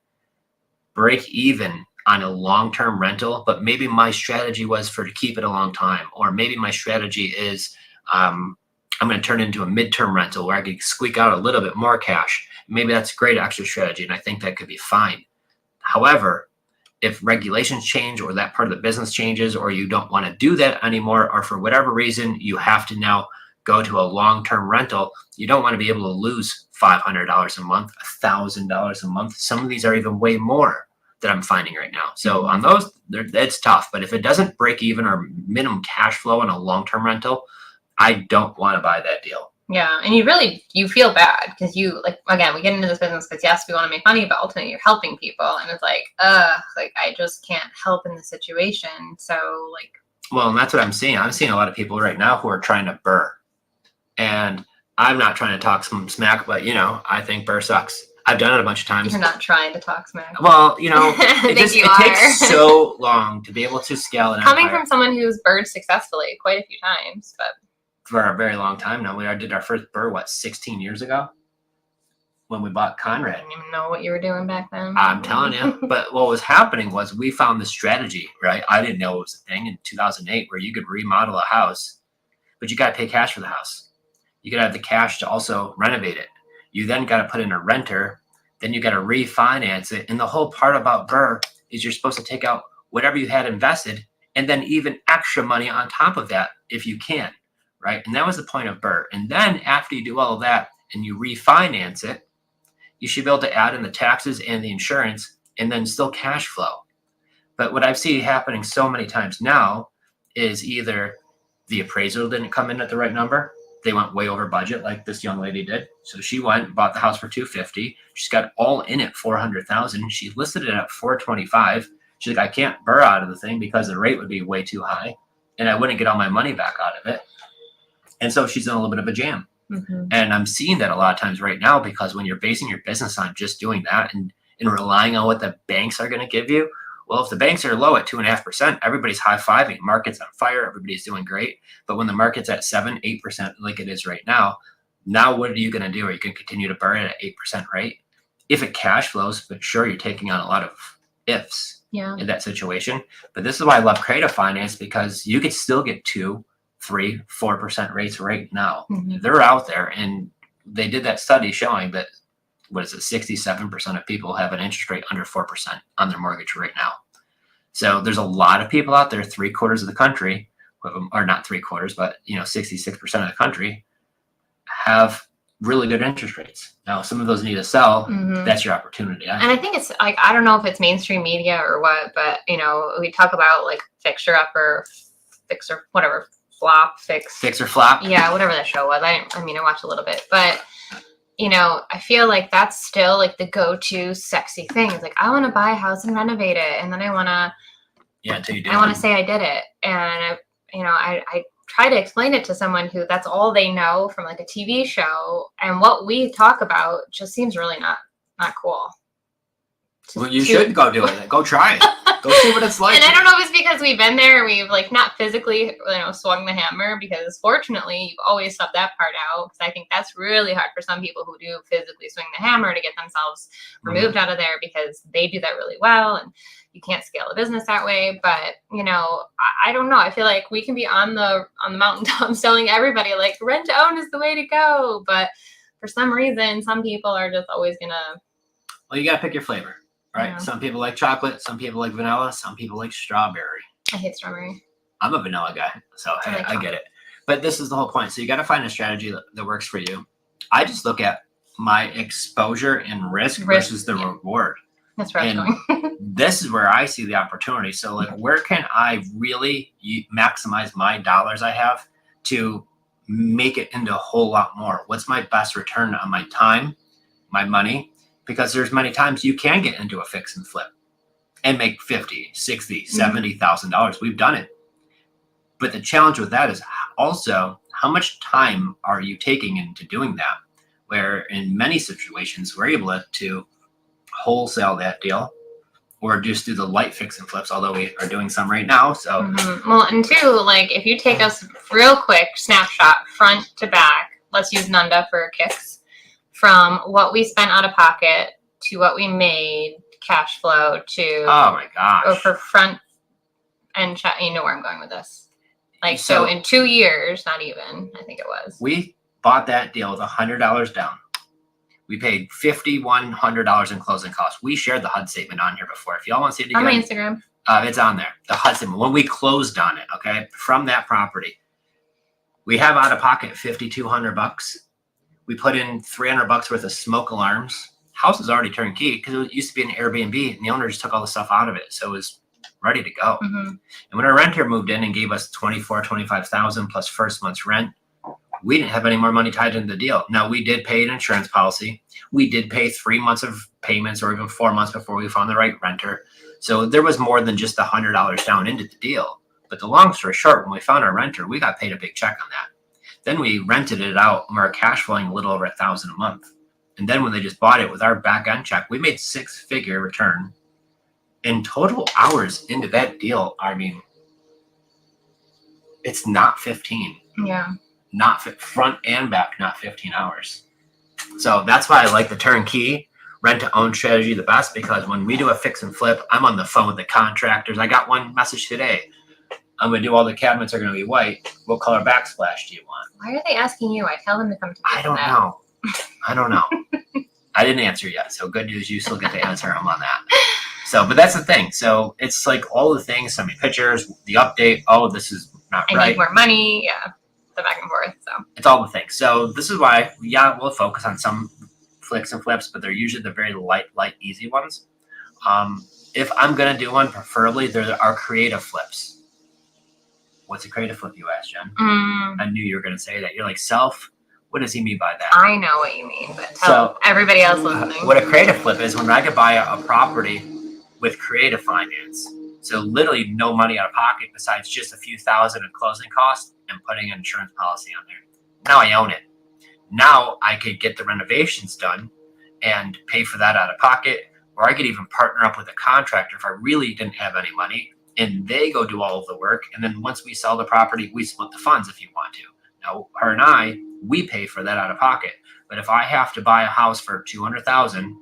break even on a long-term rental, but maybe my strategy was to keep it a long time, or maybe my strategy is I'm going to turn it into a midterm rental where I could squeak out a little bit more cash. Maybe that's a great extra strategy, and I think that could be fine. However, if regulations change or that part of the business changes, or you don't want to do that anymore, or for whatever reason, you have to now go to a long-term rental, you don't want to be able to lose $500 a month, $1,000 a month. Some of these are even way more that I'm finding right now. So on those, it's tough. But if it doesn't break even or minimum cash flow on a long-term rental, I don't want to buy that deal. Yeah, and you feel bad because again, we get into this business because yes, we want to make money, but ultimately you're helping people, and it's like I just can't help in the situation. So well, and that's what I'm seeing. I'm seeing a lot of people right now who are trying to BRRRR, and I'm not trying to talk some smack, but I think BRRRR sucks. I've done it a bunch of times. You're not trying to talk smack. Well, it takes so long to be able to scale an Coming empire. from someone who's BRRR'd successfully quite a few times, but for a very long time now. We did our first BRRRR, 16 years ago when we bought Conrad. I didn't even know what you were doing back then. I'm telling you. But what was happening was we found this strategy, right? I didn't know it was a thing in 2008 where you could remodel a house, but you got to pay cash for the house. You got to have the cash to also renovate it. You then got to put in a renter. Then you got to refinance it. And the whole part about BRRRR is you're supposed to take out whatever you had invested and then even extra money on top of that if you can. Right. And that was the point of BRRRR. And then after you do all of that and you refinance it, you should be able to add in the taxes and the insurance and then still cash flow. But what I've seen happening so many times now is either the appraisal didn't come in at the right number. They went way over budget like this young lady did. So she went and bought the house for $250,000. She's got all in it $400,000. She listed it at $425,000. She's like, I can't BRRRR out of the thing because the rate would be way too high and I wouldn't get all my money back out of it. And so she's in a little bit of a jam. Mm-hmm. And I'm seeing that a lot of times right now because when you're basing your business on just doing that and relying on what the banks are going to give you, well, if the banks are low at 2.5%, everybody's high-fiving. Market's on fire. Everybody's doing great. But when the market's at 7-8% like it is right now what are you going to do? Are you going to continue to burn it at 8% rate? If it cash flows, but sure, you're taking on a lot of ifs in that situation. But this is why I love creative finance because you could still get 2%, 3%, 4% rates right now. Mm-hmm. They're out there, and they did that study showing that 67% of people have an interest rate under 4% on their mortgage right now. So there's a lot of people out there, 3/4 of the country, or not 3/4, but 66% of the country have really good interest rates. Now, some of those need to sell. Mm-hmm. That's your opportunity. I think it's I don't know if it's mainstream media or what, but we talk about fixer upper, fixer whatever. Flop, fix or flop. Yeah, whatever that show was. I watched a little bit, but I feel like that's still the go-to sexy thing. It's I want to buy a house and renovate it, and then I want to. Until you do. I want to say I did it, and I try to explain it to someone who that's all they know from a TV show, and what we talk about just seems really not cool. Well, you should go do it. Go try it. Go see what it's like. And I don't know if it's because we've been there and we've not physically, swung the hammer, because fortunately you've always subbed that part out. Because I think that's really hard for some people who do physically swing the hammer to get themselves removed out of there, because they do that really well and you can't scale a business that way. But, I don't know. I feel like we can be on the mountaintop telling everybody rent to own is the way to go. But for some reason, some people are just always going to. Well, you got to pick your flavor. Right. Yeah. Some people like chocolate. Some people like vanilla. Some people like strawberry. I hate strawberry. I'm a vanilla guy, so I get it. But this is the whole point. So you got to find a strategy that works for you. I just look at my exposure and risk versus the reward. That's where I'm going. This is where I see the opportunity. So where can I really maximize my dollars I have to make it into a whole lot more? What's my best return on my time, my money? Because there's many times you can get into a fix and flip and make $50,000, $60,000, $70,000. We've done it. But the challenge with that is also how much time are you taking into doing that? Where in many situations, we're able to wholesale that deal or just do the light fix and flips, although we are doing some right now. So, well, and two, like if you take us real quick snapshot front to back, let's use Nunda for kicks, from what we spent out of pocket to what we made cash flow to, oh my gosh, or for front and you know where I'm going with this. Like, so in 2 years, not even, I think it was. We bought that deal with $100 down. We paid $5,100 in closing costs. We shared the HUD statement on here before. If y'all want to see it again, on my Instagram, it's on there. The HUD statement when we closed on it. Okay, from that property, we have out of pocket $5,200. We put in $300 worth of smoke alarms. House is already turnkey because it used to be an Airbnb, and the owner just took all the stuff out of it, so it was ready to go. And when our renter moved in and gave us $25,000 plus first month's rent, we didn't have any more money tied into the deal. Now, we did pay an insurance policy. We did pay 3 months of payments or even 4 months before we found the right renter. So there was more than just $100 down into the deal. But the long story short, when we found our renter, we got paid a big check on that. Then we rented it out and we were cash flowing a little over $1,000 a month. And then when they just bought it with our back end check, we made 6-figure return. In total hours into that deal, I mean, it's not 15. Yeah. Not front and back, not 15 hours. So that's why I like the turnkey rent to own strategy the best, because when we do a fix and flip, I'm on the phone with the contractors. I got one message today. I'm going to do all the cabinets are going to be white. What color backsplash do you want? Why are they asking you? I tell them to come to me. I don't know. I don't know. I didn't answer yet. So good news. You still get to answer them on that. So, but that's the thing. So it's like all the things, send me pictures, the update. Oh, this is not right. I need more money. Yeah. The back and forth. So it's all the things. So this is why, yeah, we'll focus on some flicks and flips, but they're usually the very light, easy ones. If I'm going to do one, preferably there are creative flips. What's a creative flip, you asked, Jen? I knew you were going to say that. You're like, self, what does he mean by that? I know what you mean, but tell everybody else listening. What a creative flip is when I could buy a property with creative finance. So literally no money out of pocket besides just a few thousand in closing costs and putting an insurance policy on there. Now I own it. Now I could get the renovations done and pay for that out of pocket, or I could even partner up with a contractor if I really didn't have any money and they go do all of the work. And then once we sell the property, we split the funds if you want to. Now, her and I, we pay for that out of pocket. But if I have to buy a house for $200,000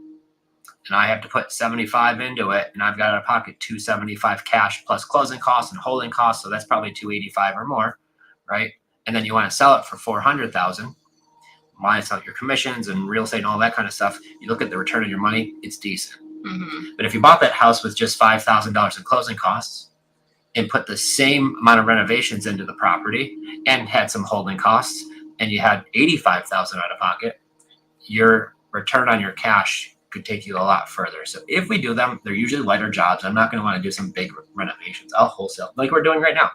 and I have to put 75 into it, and I've got out of pocket 275 cash plus closing costs and holding costs, so that's probably 285 or more, right? And then you want to sell it for 400,000, minus out your commissions and real estate and all that kind of stuff. You look at the return on your money; it's decent. But if you bought that house with just $5,000 in closing costs and put the same amount of renovations into the property and had some holding costs, and you had $85,000 out of pocket, your return on your cash could take you a lot further. So if we do them, they're usually lighter jobs. I'm not going to want to do some big renovations. I'll wholesale like we're doing right now.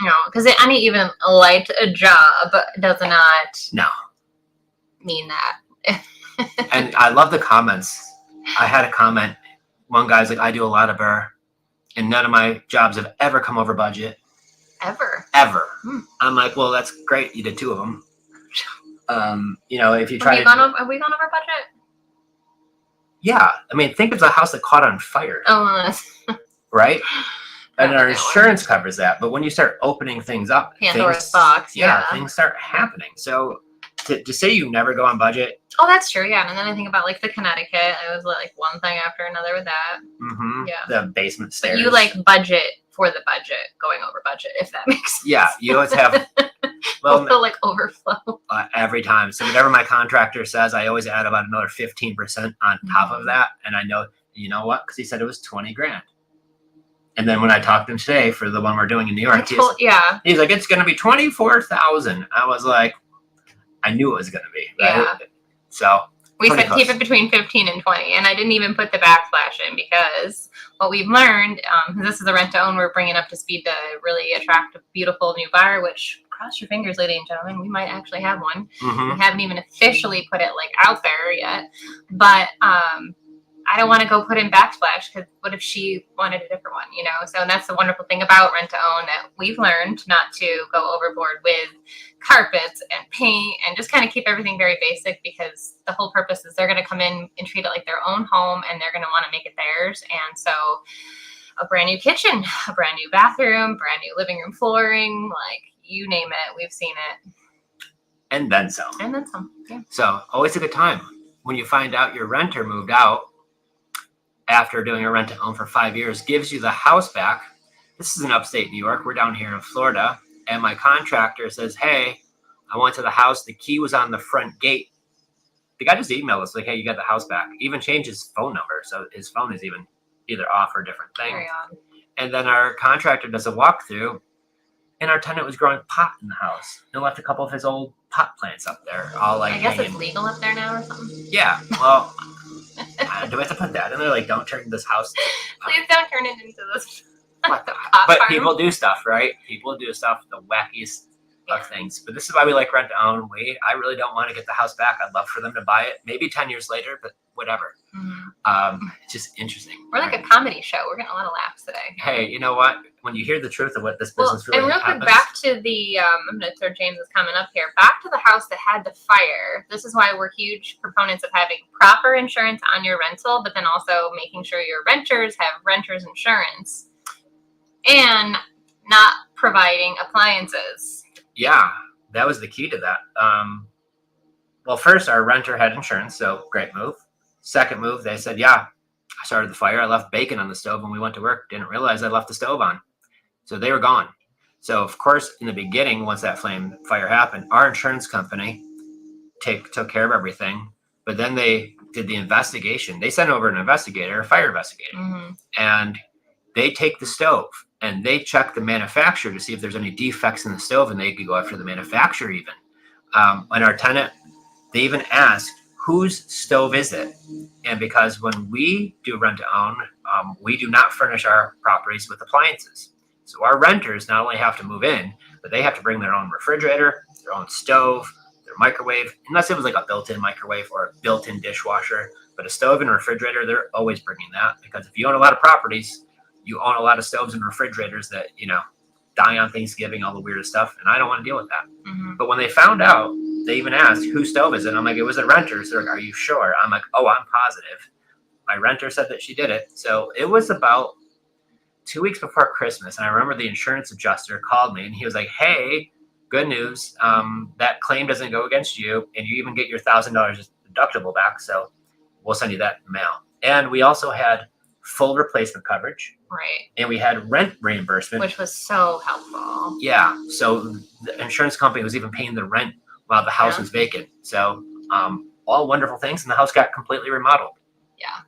No, because any even light job does not mean that. And I love the comments. I had a comment. One guy's like, I do a lot of burr, and none of my jobs have ever come over budget. Ever. I'm like, well, that's great. You did 2 of them. If you try have we gone over budget? Yeah. I mean, think of the house that caught on fire. Oh, right? And our insurance covers that. But when you start opening things up, Pandora's box, yeah, things start happening. So to say you never go on budget. Oh, that's true. Yeah. And then I think about like the Connecticut. It was like one thing after another with that. Yeah. The basement stairs. But you like budget for the budget, going over budget, if that makes sense. Yeah. You always have. Well, feel like overflow. Every time. So whatever my contractor says, I always add about another 15% on top of that. And I know, you know what? Because he said it was $20,000. And then when I talked to him today for the one we're doing in New York, he's like, it's going to be $24,000. I was like, I knew it was going to be. Right? Yeah. So we said keep it between 15 and 20. And I didn't even put the backslash in because what we've learned, this is a rent to own, we're bringing up to speed the really attractive, beautiful new buyer, which cross your fingers, ladies and gentlemen, we might actually have one. We haven't even officially put it like out there yet. But I don't want to go put in backsplash because what if she wanted a different one, So that's the wonderful thing about rent to own, that we've learned not to go overboard with carpets and paint and just kind of keep everything very basic, because the whole purpose is they're going to come in and treat it like their own home, and they're going to want to make it theirs. And so a brand new kitchen, a brand new bathroom, brand new living room flooring, like you name it, we've seen it. And then some. And then some, yeah. So always a good time when you find out your renter moved out after doing a rent to own for 5 years, gives you the house back. This is in upstate New York. We're down here in Florida. And my contractor says, hey, I went to the house. The key was on the front gate. The guy just emailed us like, hey, you got the house back. Even changed his phone number. So his phone is even either off or a different thing. Very odd. And then our contractor does a walkthrough, and our tenant was growing pot in the house and left a couple of his old pot plants up there. All like, I guess hanging. It's legal up there now or something. Yeah. Well, do we have to put that in there? Like, don't turn this house. Please don't turn it into this. What the? Pot But farm. people do stuff, right? People do stuff, the wackiest of things. But this is why we like rent to own. I really don't want to get the house back. I'd love for them to buy it, maybe 10 years later, but whatever. It's just interesting. We're like a comedy show. We're getting a lot of laughs today. Hey, you know what? When you hear the truth of what this business really and real happens. quick, back to the, I'm going to throw James's comment up here. Back to the house that had the fire. This is why we're huge proponents of having proper insurance on your rental, but then also making sure your renters have renter's insurance and not providing appliances. Yeah, that was the key to that. Well, first, our renter had insurance, so great move. Second move, they said, yeah, I started the fire. I left bacon on the stove when we went to work. Didn't realize I left the stove on. So they were gone. So, of course, in the beginning, once that fire happened, our insurance company took care of everything. But then they did the investigation. They sent over an investigator, a fire investigator, and they take the stove and they check the manufacturer to see if there's any defects in the stove, and they could go after the manufacturer even. And our tenant, they even asked, whose stove is it? And because when we do rent to own, we do not furnish our properties with appliances. So our renters not only have to move in, but they have to bring their own refrigerator, their own stove, their microwave, unless it was like a built-in microwave or a built-in dishwasher. But a stove and a refrigerator, they're always bringing that, because if you own a lot of properties, you own a lot of stoves and refrigerators that, die on Thanksgiving, all the weirdest stuff. And I don't want to deal with that. But when they found out, they even asked, whose stove is it? I'm like, it was a renter's. They're like, are you sure? I'm like, oh, I'm positive. My renter said that she did it. So it was about 2 weeks before Christmas. And I remember the insurance adjuster called me and he was like, hey, good news. That claim doesn't go against you. And you even get your $1,000 deductible back. So we'll send you that in the mail. And we also had full replacement coverage. Right. And we had rent reimbursement. Which was so helpful. Yeah. So the insurance company was even paying the rent while the house was vacant. So all wonderful things. And the house got completely remodeled. Yeah.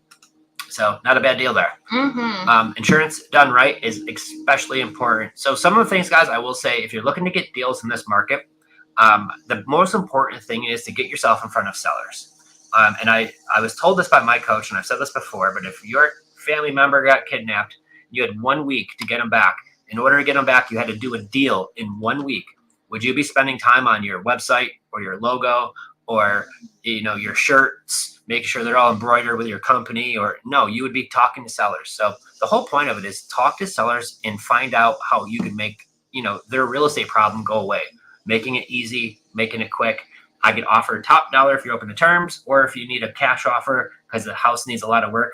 So not a bad deal there. Insurance done right is especially important. So some of the things, guys, I will say, if you're looking to get deals in this market, the most important thing is to get yourself in front of sellers. And I was told this by my coach, and I've said this before, but if your family member got kidnapped, you had 1 week to get them back. In order to get them back, you had to do a deal in 1 week. Would you be spending time on your website or your logo or, your shirts, making sure they're all embroidered with your company? Or no, you would be talking to sellers. So the whole point of it is talk to sellers and find out how you can make, their real estate problem go away, making it easy, making it quick. I could offer top dollar if you're open to terms, or if you need a cash offer because the house needs a lot of work,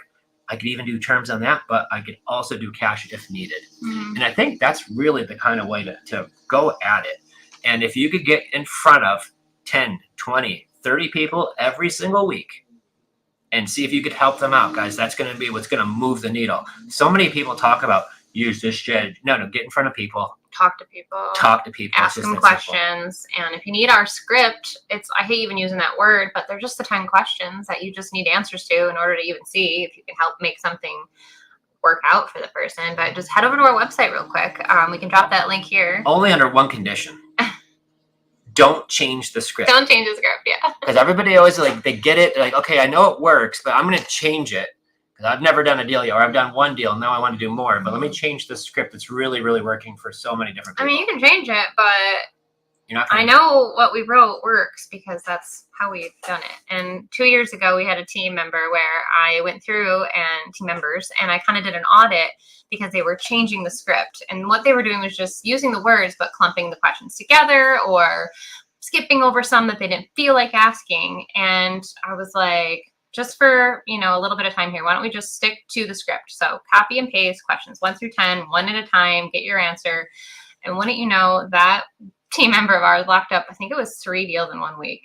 I could even do terms on that, but I could also do cash if needed. And I think that's really the kind of way to go at it. And if you could get in front of 10, 20, 30 people every single week and see if you could help them out, guys, that's going to be what's going to move the needle. So many people talk about use this strategy. No, get in front of people. Talk to people. Ask them questions. And if you need our script, I hate even using that word, but they're just the 10 questions that you just need answers to in order to even see if you can help make something work out for the person. But just head over to our website real quick. We can drop that link here. Only under one condition. Don't change the script. Don't change the script, yeah. Because everybody always they get it. They're like, okay, I know it works, but I'm going to change it. Because I've never done a deal yet, or I've done one deal. Now I want to do more. But let me change the script. It's really, really working for so many different people. I mean, you can change it, but You're not I know what we wrote works because that's how we've done it. And 2 years ago, we had a team member where I went through and team members, and I kind of did an audit because they were changing the script. And what they were doing was just using the words, but clumping the questions together or skipping over some that they didn't feel like asking. And I was like, just for, a little bit of time here, why don't we just stick to the script? So copy and paste questions 1 through 10, one at a time, get your answer. And wouldn't you know, that team member of ours locked up, I think it was 3 deals in 1 week.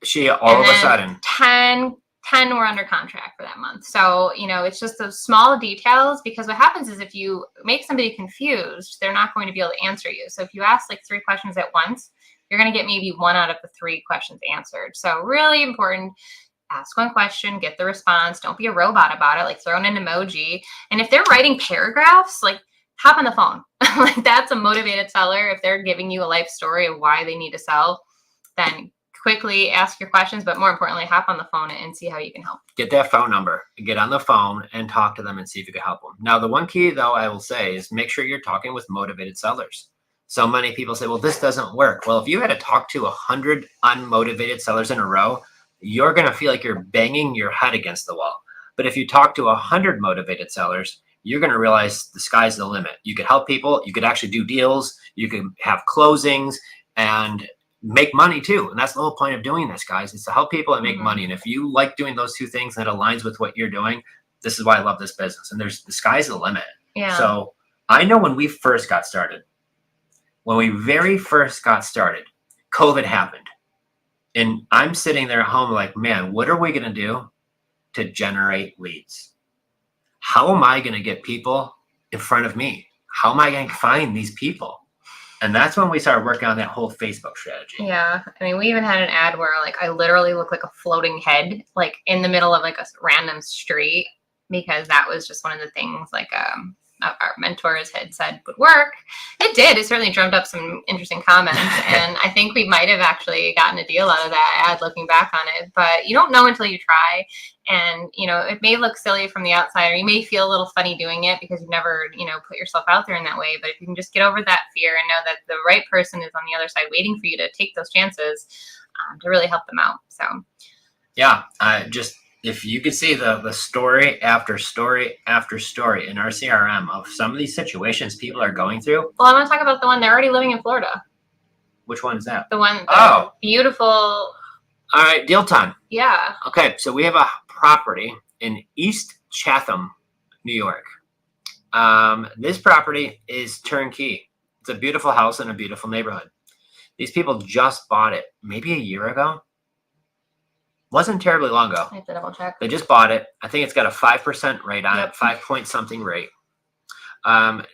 She all of a sudden 10 were under contract for that month. So, it's just those small details, because what happens is if you make somebody confused, they're not going to be able to answer you. So if you ask like 3 questions at once, you're going to get maybe 1 out of the 3 questions answered. So really important. Ask 1 question, get the response. Don't be a robot about it, like throw in an emoji. And if they're writing paragraphs, like hop on the phone. Like that's a motivated seller. If they're giving you a life story of why they need to sell, then quickly ask your questions, but more importantly, hop on the phone and see how you can help. Get that phone number, get on the phone and talk to them and see if you can help them. Now, the one key though, I will say, is make sure you're talking with motivated sellers. So many people say, well, this doesn't work. Well, if you had to talk to 100 unmotivated sellers in a row, you're going to feel like you're banging your head against the wall. But if you talk to 100 motivated sellers, you're going to realize the sky's the limit. You could help people. You could actually do deals. You can have closings and make money too. And that's the whole point of doing this, guys. It's to help people and make money. And if you like doing those 2 things and it aligns with what you're doing, this is why I love this business. And the sky's the limit. Yeah. So I know when we first got started, COVID happened. And I'm sitting there at home like, man, what are we going to do to generate leads? How am I going to get people in front of me? How am I going to find these people? And that's when we started working on that whole Facebook strategy. Yeah. I mean, we even had an ad where like I literally look like a floating head, like in the middle of like a random street, because that was just one of the things like our mentors had said would work. It did. It certainly drummed up some interesting comments. And I think we might have actually gotten a deal out of that ad looking back on it. But you don't know until you try. And, it may look silly from the outside, or you may feel a little funny doing it because you've never, put yourself out there in that way. But if you can just get over that fear and know that the right person is on the other side waiting for you to take those chances to really help them out. So, yeah, if you could see the story after story after story in our CRM of some of these situations people are going through. Well, I want to talk about the one they're already living in Florida. Which one is that? The one. Beautiful. All right, deal time. Yeah. Okay, so we have a property in East Chatham, New York. This property is turnkey. It's a beautiful house in a beautiful neighborhood. These people just bought it maybe a year ago. Wasn't terribly long ago. I have to double check. They just bought it. I think it's got a 5% rate on it, 5 point something rate.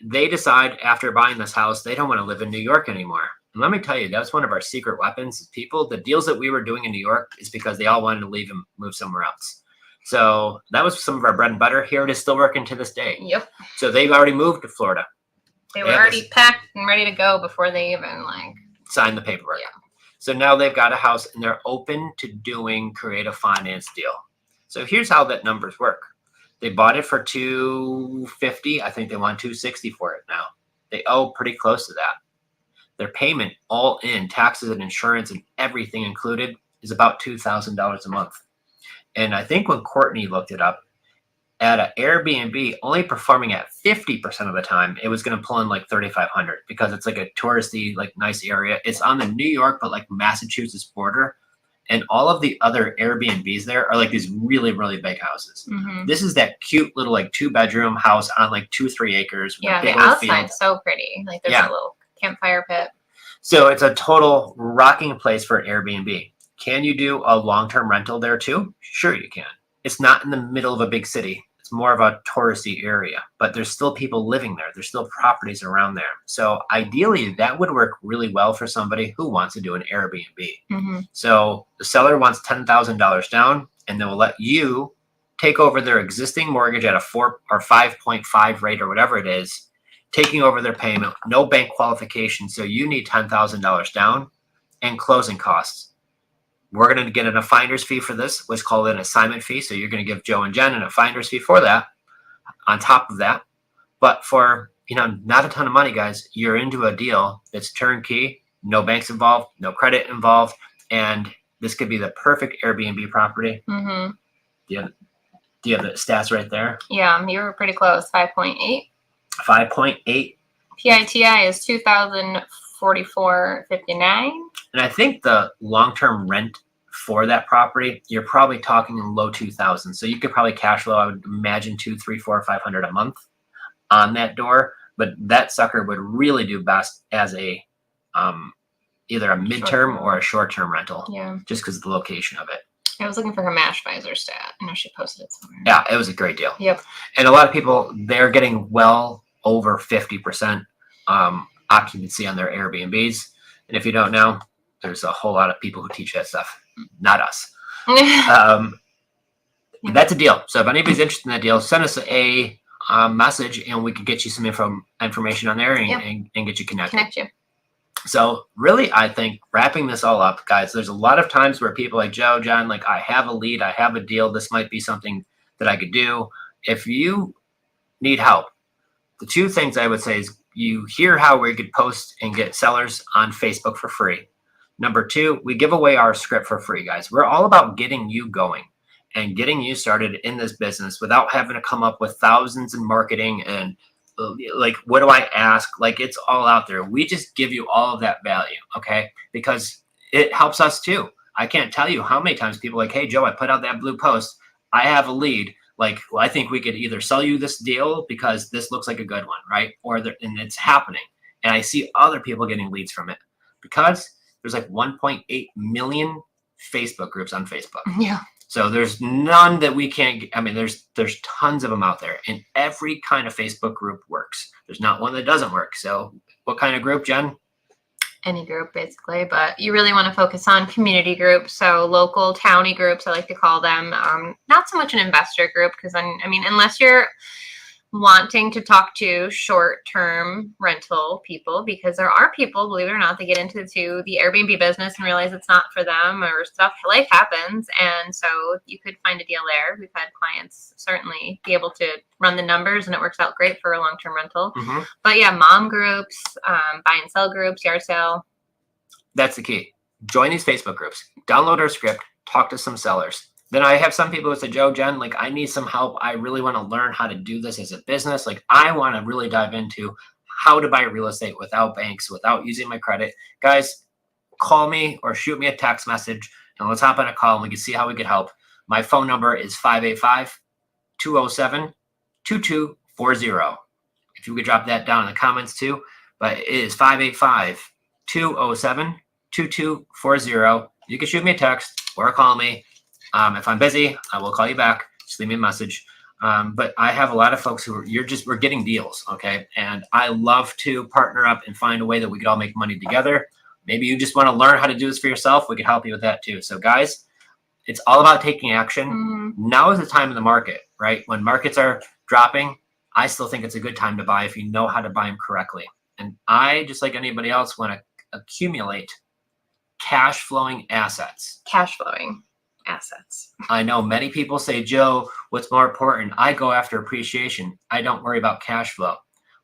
They decide after buying this house, they don't want to live in New York anymore. And let me tell you, that's one of our secret weapons. The deals that we were doing in New York is because they all wanted to leave and move somewhere else. So that was some of our bread and butter. Here it is still working to this day. Yep. So they've already moved to Florida. They were already packed and ready to go before they even signed the paperwork. Yeah. So now they've got a house and they're open to doing creative finance deal. So here's how that numbers work. They bought it for $250. I think they want $260 for it now. They owe pretty close to that. Their payment all in, taxes and insurance and everything included, is about $2,000 a month. And I think when Courtney looked it up, at an Airbnb only performing at 50% of the time, it was going to pull in like $3,500 because it's like a touristy, like nice area. It's on the New York, but like Massachusetts border. And all of the other Airbnbs there are like these really, really big houses. Mm-hmm. This is that cute little like 2-bedroom house on like 2-3 acres. Yeah, the outside's so pretty. Like there's a little campfire pit. So it's a total rocking place for Airbnb. Can you do a long-term rental there too? Sure you can. It's not in the middle of a big city. It's more of a touristy area, but there's still people living there. There's still properties around there. So ideally that would work really well for somebody who wants to do an Airbnb. Mm-hmm. So the seller wants $10,000 down and they will let you take over their existing mortgage at a 4 or 5.5 rate or whatever it is, taking over their payment, no bank qualification. So you need $10,000 down and closing costs. We're going to get a finder's fee for this, what's called an assignment fee. So you're going to give Joe and Jen a finder's fee for that on top of that. But for, not a ton of money, guys, you're into a deal that's turnkey no banks involved, no credit involved, and this could be the perfect Airbnb property. Mm-hmm. Do you have the stats right there? Yeah, you were pretty close. 5.8. 5.8. PITI is 2,044.59. And I think the long-term rent for that property, you're probably talking in low 2000s. So you could probably cash flow, I would imagine, 2, 3, 4, 500 a month on that door. But that sucker would really do best as a either a midterm or a short-term rental. Yeah. Just because of the location of it. I was looking for her Mash Visor stat. I know she posted it somewhere. Yeah, it was a great deal. Yep. And a lot of people, they're getting well over 50% occupancy on their Airbnbs. And if you don't know, there's a whole lot of people who teach that stuff, not us. That's a deal. So if anybody's interested in that deal, send us a message and we can get you some information on there and get you connected. Connect you. So really, I think wrapping this all up, guys, there's a lot of times where people like Joe, John, like, I have a lead, I have a deal. This might be something that I could do. If you need help, the two things I would say is you hear how we could post and get sellers on Facebook for free. Number two, we give away our script for free, guys. We're all about getting you going and getting you started in this business without having to come up with thousands in marketing and like, what do I ask? Like, it's all out there. We just give you all of that value, okay? Because it helps us too. I can't tell you how many times people are like, hey, Joe, I put out that blue post. I have a lead. Like, well, I think we could either sell you this deal because this looks like a good one, right? Or and it's happening. And I see other people getting leads from it because there's like 1.8 million Facebook groups on Facebook. Yeah. So there's none that we can't get. I mean, there's tons of them out there, and every kind of Facebook group works. There's not one that doesn't work. So what kind of group, Jen? Any group, basically, but you really want to focus on community groups, so local towny groups, I like to call them. Not so much an investor group, because I mean, unless you're wanting to talk to short-term rental people, because there are people, believe it or not, they get into the Airbnb business and realize it's not for them, or stuff, life happens, and so you could find a deal there. We've had clients certainly be able to run the numbers, and it works out great for a long-term rental. Mm-hmm. But yeah, mom groups, buy and sell groups, yard sale. That's the key. Join these Facebook groups, download our script, talk to some sellers. Then I have some people who say, Joe, Jen, like, I need some help. I really want to learn how to do this as a business. Like, I want to really dive into how to buy real estate without banks, without using my credit. Guys, call me or shoot me a text message and let's hop on a call and we can see how we can help. My phone number is 585-207-2240. If you could drop that down in the comments too, but it is 585-207-2240. You can shoot me a text or call me. If I'm busy, I will call you back. Just leave me a message. But I have a lot of folks who we're getting deals. Okay. And I love to partner up and find a way that we could all make money together. Maybe you just want to learn how to do this for yourself. We could help you with that too. So guys, it's all about taking action. Mm-hmm. Now is the time in the market, right? When markets are dropping, I still think it's a good time to buy if you know how to buy them correctly. And I, just like anybody else, want to accumulate cash flowing assets. Cash flowing assets. I know many people say, Joe, what's more important? I go after appreciation. I don't worry about cash flow.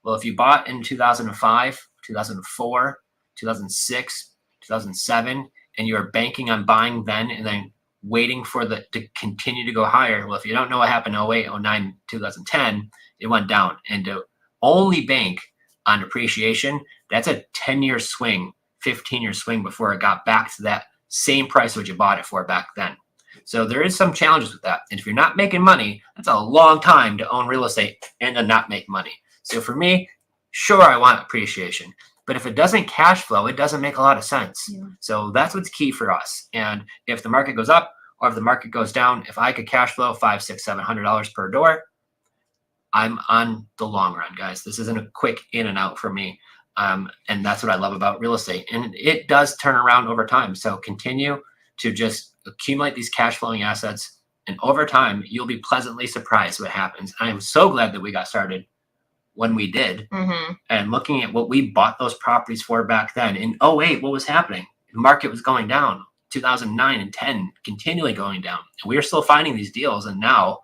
Well, if you bought in 2005, 2004, 2006, 2007, and you're banking on buying then and then waiting for to continue to go higher. Well, if you don't know what happened in 08, 09, 2010, it went down. And to only bank on appreciation, that's a 10-year swing, 15-year swing before it got back to that same price what you bought it for back then. So there is some challenges with that. And if you're not making money, that's a long time to own real estate and to not make money. So for me, sure, I want appreciation. But if it doesn't cash flow, it doesn't make a lot of sense. Yeah. So that's what's key for us. And if the market goes up or if the market goes down, if I could cash flow $500, $600, $700 per door, I'm on the long run, guys. This isn't a quick in and out for me. And that's what I love about real estate. And it does turn around over time. So continue to just accumulate these cash flowing assets. And over time, you'll be pleasantly surprised what happens. I'm so glad that we got started when we did. Mm-hmm. And looking at what we bought those properties for back then. In 08, what was happening? The market was going down. 2009 and 10, continually going down. And we were still finding these deals. And now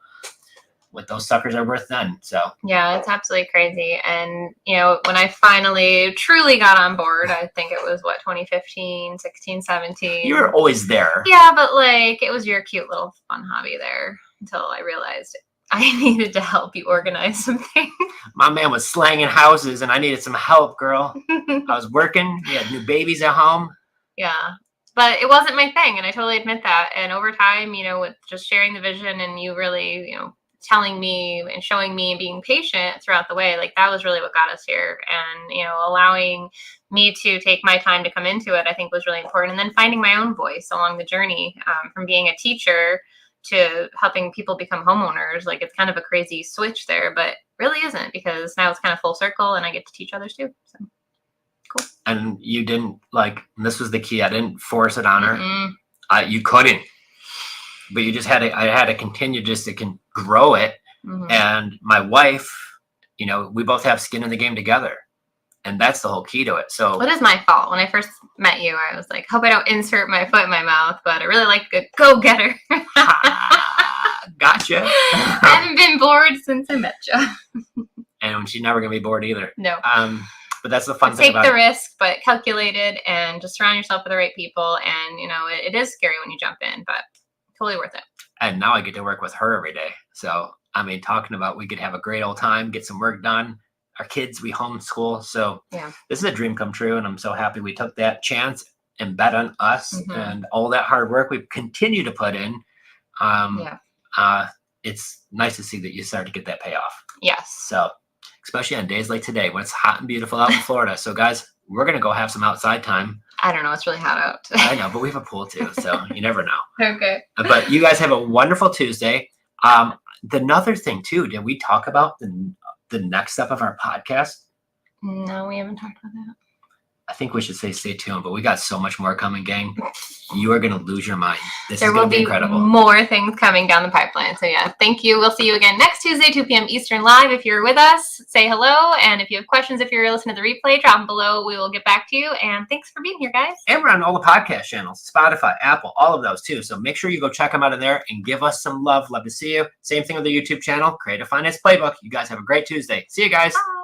what those suckers are worth then. So yeah, it's absolutely crazy. And, when I finally truly got on board, I think it was 2015, 16, 17. You were always there. Yeah, but it was your cute little fun hobby there until I realized I needed to help you organize some things. My man was slanging houses and I needed some help, girl. I was working. We had new babies at home. Yeah. But it wasn't my thing, and I totally admit that. And over time, with just sharing the vision and you really, telling me and showing me and being patient throughout the way, that was really what got us here. And, allowing me to take my time to come into it, I think was really important. And then finding my own voice along the journey, from being a teacher to helping people become homeowners. It's kind of a crazy switch there, but really isn't, because now it's kind of full circle and I get to teach others too. So. Cool. And you didn't and this was the key. I didn't force it on her. You couldn't, but you just had to. I had to continue just to grow it. Mm-hmm. And my wife, we both have skin in the game together, and that's the whole key to it. So it is my fault. When I first met you, I was like, hope I don't insert my foot in my mouth, but I really like a go-getter. Gotcha. I haven't been bored since I met you. And she's never gonna be bored either. No. But that's the fun thing about it. Take the risk, but calculated, and just surround yourself with the right people. And, it is scary when you jump in, but totally worth it. And now I get to work with her every day. So, talking about we could have a great old time, get some work done. Our kids, we homeschool. So yeah, this is a dream come true. And I'm so happy we took that chance and bet on us. Mm-hmm. And all that hard work we continue to put in. It's nice to see that you start to get that payoff. Yes. So, especially on days like today when it's hot and beautiful out in Florida. So, guys, we're going to go have some outside time. I don't know. It's really hot out. I know, but we have a pool too. So you never know. Okay. But you guys have a wonderful Tuesday. Another thing too, did we talk about the next step of our podcast? No, we haven't talked about that. I think we should say stay tuned, but we got so much more coming, gang. You are going to lose your mind. This is going to be incredible. More things coming down the pipeline. So yeah, thank you. We'll see you again next Tuesday, 2 p.m. Eastern live. If you're with us, say hello. And if you have questions, if you're listening to the replay, drop them below. We will get back to you. And thanks for being here, guys. And we're on all the podcast channels, Spotify, Apple, all of those too. So make sure you go check them out in there and give us some love. Love to see you. Same thing with the YouTube channel, Creative Finance Playbook. You guys have a great Tuesday. See you guys. Bye.